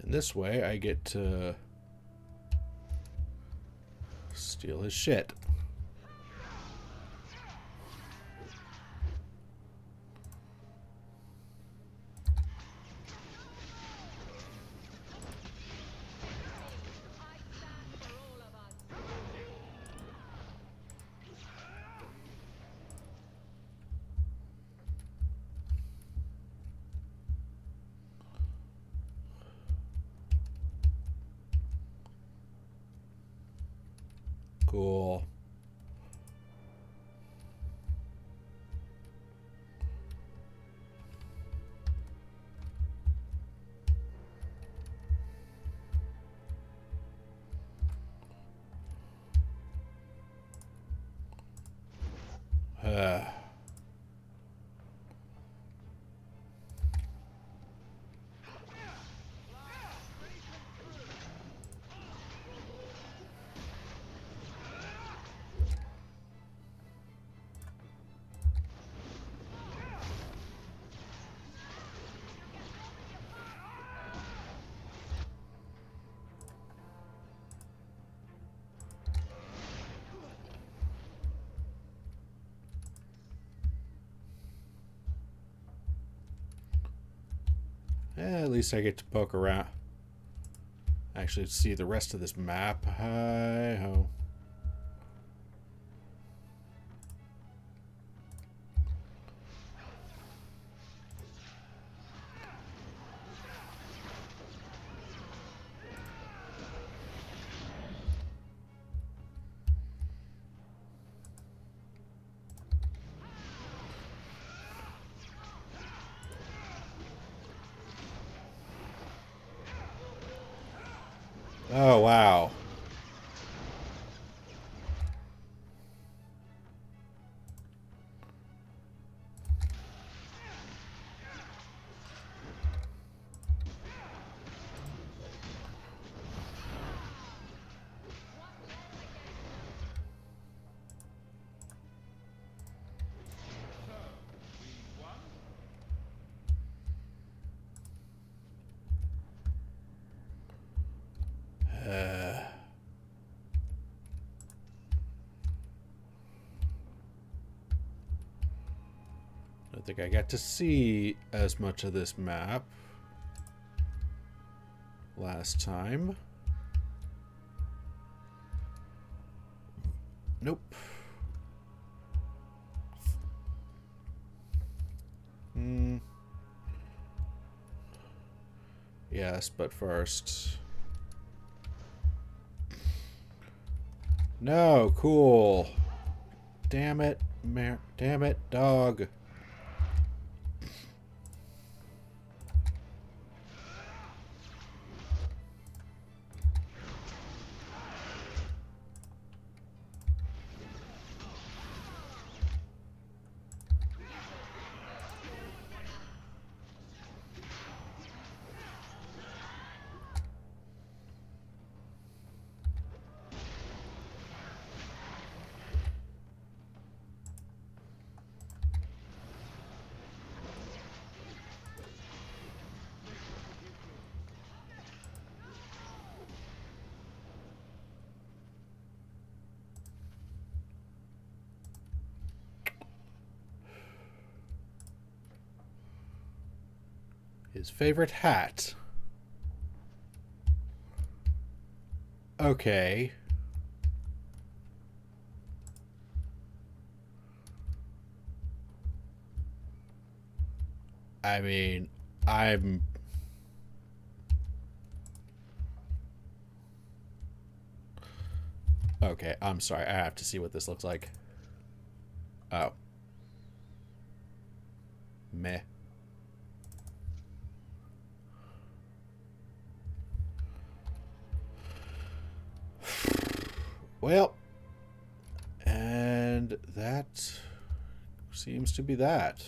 [SPEAKER 1] And this way, I get to steal his shit. Cool. At least I get to poke around. Actually, see the rest of this map. Hi-ho. Oh, wow. I don't think I got to see as much of this map last time. Nope. Yes, but first... No, cool. Damn it, damn it, dog. His favorite hat. Okay. I mean, I'm... Okay, I'm sorry. I have to see what this looks like. Oh. Meh. Well, and that seems to be that.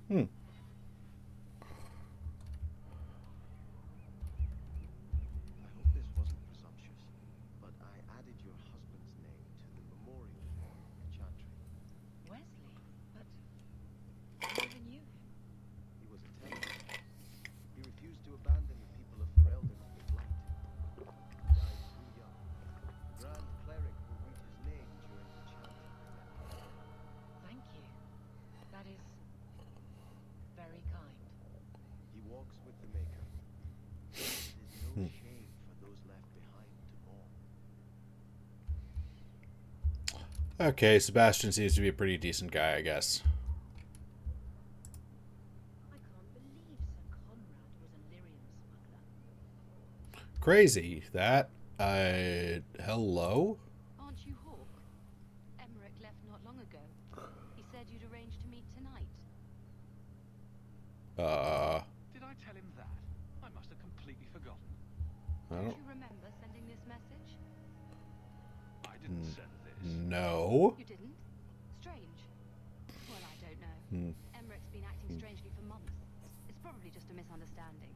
[SPEAKER 1] Hmm.
[SPEAKER 13] I hope this wasn't presumptuous, but I added your husband's name to the memorial for Chantry.
[SPEAKER 4] Wesley? But I never knew him.
[SPEAKER 13] He was a Templar. He refused to abandon the people of Ferelden to the Blight. He died too young. The Grand Cleric will read his name during the chant, remember?
[SPEAKER 4] Thank you. That is very kind.
[SPEAKER 13] He walks with the Maker. It is no shame for those left behind to mourn.
[SPEAKER 1] Okay, Sebastian seems to be a pretty decent guy, I guess.
[SPEAKER 5] I can't believe Sir Conrad was a lyrium smuggler.
[SPEAKER 1] Crazy. That, hello?
[SPEAKER 10] Aren't you Hawk? Emmerich left not long ago. He said you'd arranged to meet tonight.
[SPEAKER 12] Did I tell him that? I must have completely forgotten.
[SPEAKER 1] I
[SPEAKER 10] Don't
[SPEAKER 1] don't...
[SPEAKER 10] you remember sending this message?
[SPEAKER 12] I didn't send this.
[SPEAKER 1] No.
[SPEAKER 10] You didn't? Strange. Well, I don't know.
[SPEAKER 1] Hmm.
[SPEAKER 10] Emmerich's been acting strangely for months. It's probably just a misunderstanding.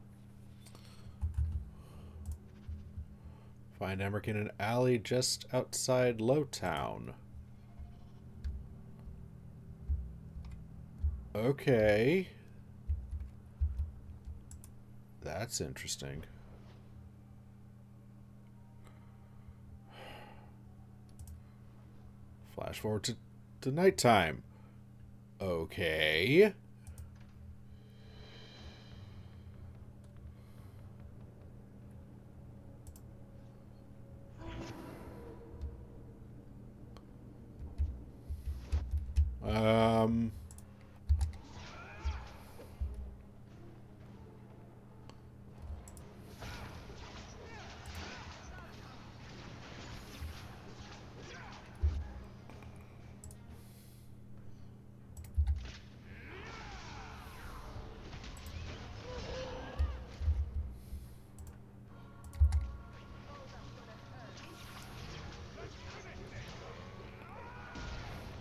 [SPEAKER 1] Find Emmerich in an alley just outside Lowtown. Okay. That's interesting. Flash forward to nighttime. Okay. Um...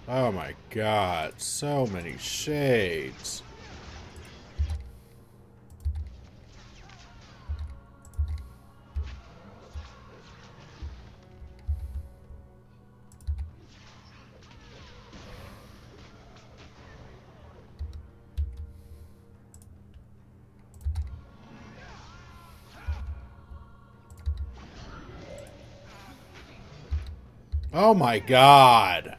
[SPEAKER 1] Oh my god, so many shades. Oh my god.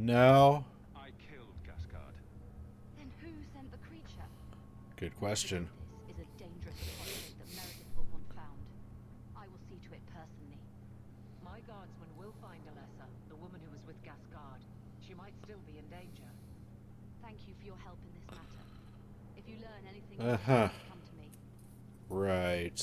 [SPEAKER 1] No.
[SPEAKER 3] I killed Gascard.
[SPEAKER 10] Then who sent the creature?
[SPEAKER 1] Good question.
[SPEAKER 4] This is a dangerous project that Meredith will want found. I will see to it personally.
[SPEAKER 7] My guardsman will find Alessa, the woman who was with Gascard. She might still be in danger.
[SPEAKER 10] Thank you for your help in this matter. If you learn anything,
[SPEAKER 1] Uh-huh.
[SPEAKER 10] come to me.
[SPEAKER 1] Right.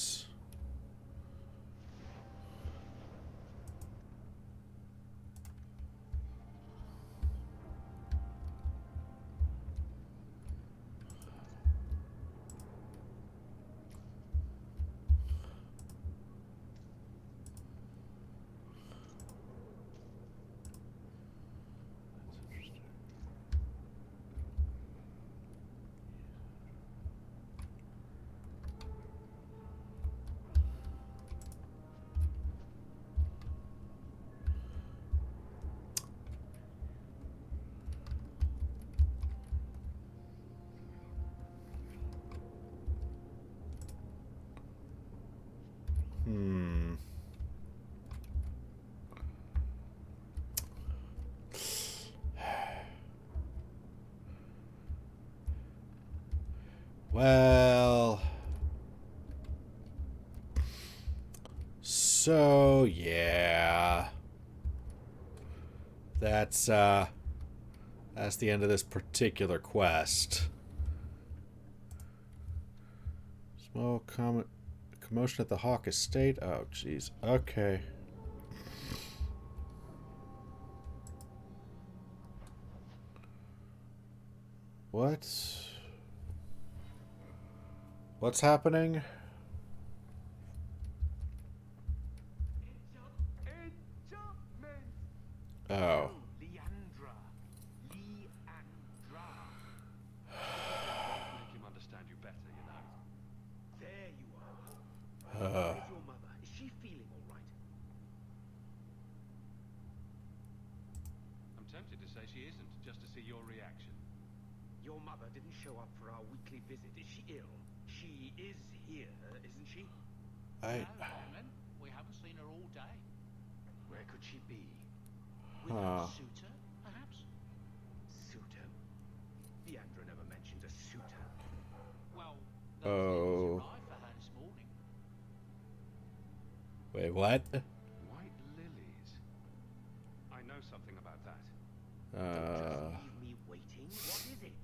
[SPEAKER 1] Hmm. Well, so yeah, that's the end of this particular quest. Small commotion at the Hawk Estate. Oh, jeez. Okay. What's happening? Oh.
[SPEAKER 3] Leandra. Leandra. Won't make him understand you better, you know.
[SPEAKER 13] There you are. Where's your mother? Is she feeling all right?
[SPEAKER 3] I'm tempted to say she isn't, just to see your reaction.
[SPEAKER 13] Your mother didn't show up for our weekly visit. Is she ill? She is here, isn't she?
[SPEAKER 11] No, Hamlin. We haven't seen her all day.
[SPEAKER 13] Where could she be?
[SPEAKER 11] With a suitor, perhaps?
[SPEAKER 13] Suitor? Leandra never mentioned a suitor.
[SPEAKER 11] Well, those letters arrived for her this morning.
[SPEAKER 1] Wait, what?
[SPEAKER 3] White lilies. I know something about that.
[SPEAKER 13] Don't just leave me waiting. What is it?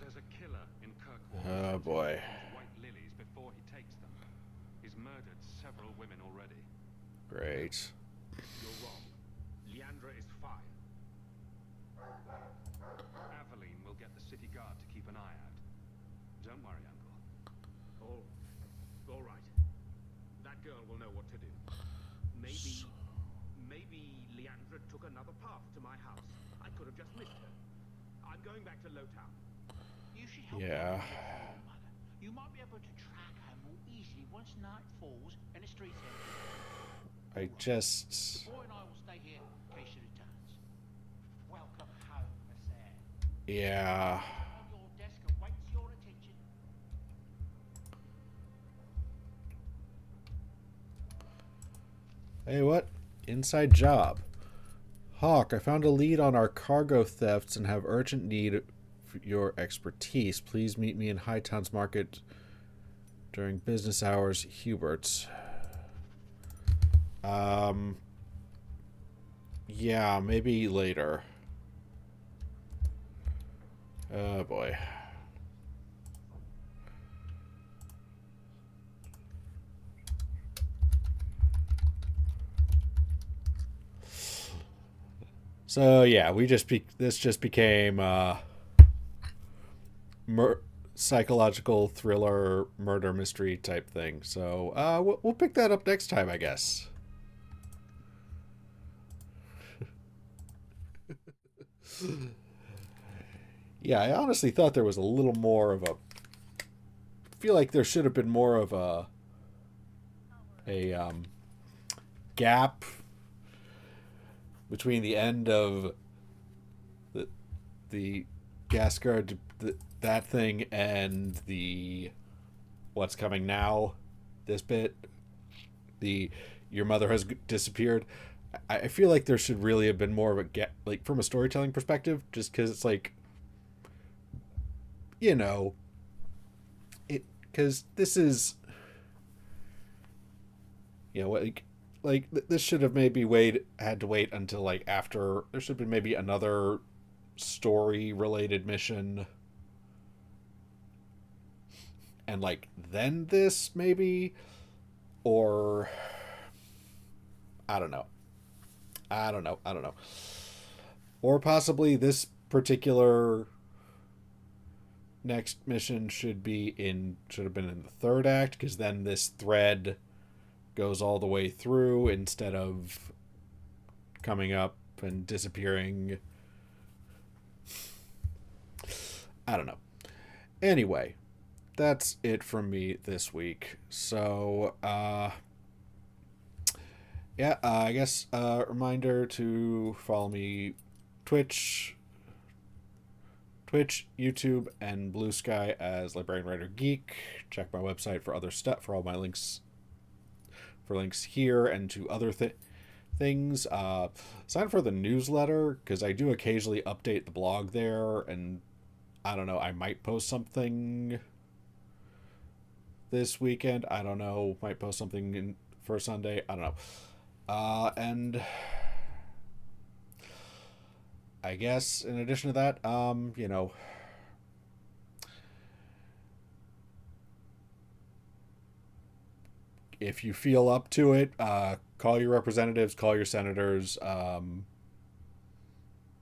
[SPEAKER 3] There's a killer in Kirkwall.
[SPEAKER 1] Oh boy.
[SPEAKER 3] White lilies before he takes them. He's murdered several women already.
[SPEAKER 1] Great.
[SPEAKER 13] You're wrong. Leandra is fine.
[SPEAKER 3] Aveline will get the city guard to keep an eye out. Don't worry, Uncle.
[SPEAKER 13] All right. That girl will know what to do. Maybe Leandra took another path to my house. I could have just missed her. I'm going back to Lowtown.
[SPEAKER 11] You should help
[SPEAKER 1] Yeah.
[SPEAKER 11] her with your mother. You might be able to track her more easily once night falls and the streets empty.
[SPEAKER 1] I just...
[SPEAKER 11] The boy and I will stay here in case she returns. Welcome home, Miss Eyre.
[SPEAKER 1] Yeah.
[SPEAKER 11] On your desk awaits your attention.
[SPEAKER 1] Hey, what? Inside job. Hawk, I found a lead on our cargo thefts and have urgent need for your expertise. Please meet me in Hightown's Market during business hours. Hubert. Yeah, maybe later. Oh boy. So yeah, this just became psychological thriller murder mystery type thing. So we'll pick that up next time, I guess. Yeah, I honestly thought there was a little more of a... I feel like there should have been more of a gap between the end of the Gascard that thing and the what's coming now. This bit, the your mother has disappeared. I feel like there should really have been more of a get, like, from a storytelling perspective, just because it's like, you know, it, because this is, you know, this should have maybe had to wait until like after, there should have been maybe another story related mission, and like then this maybe, or I don't know, or possibly this particular next mission should have been in the third act, because then this thread goes all the way through instead of coming up and disappearing. I don't know. Anyway, that's it from me this week. So, yeah, I guess reminder to follow me Twitch, YouTube, and Blue Sky as Librarian Writer Geek. Check my website for other stuff, for all my links, for links here and to other things. Sign up for the newsletter, because I do occasionally update the blog there, and I don't know, I might post something this weekend. I don't know, might post something for Sunday. I don't know. And I guess in addition to that, you know, if you feel up to it, call your representatives, call your senators,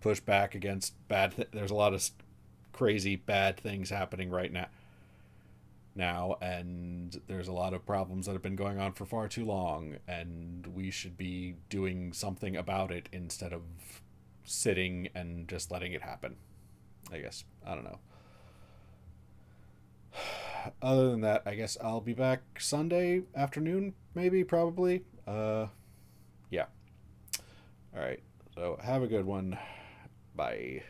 [SPEAKER 1] push back against there's a lot of crazy bad things happening right now, and there's a lot of problems that have been going on for far too long, and we should be doing something about it instead of sitting and just letting it happen, I guess. I don't know. Other than that, I guess I'll be back Sunday afternoon, maybe, probably. Yeah. All right. So have a good one. Bye.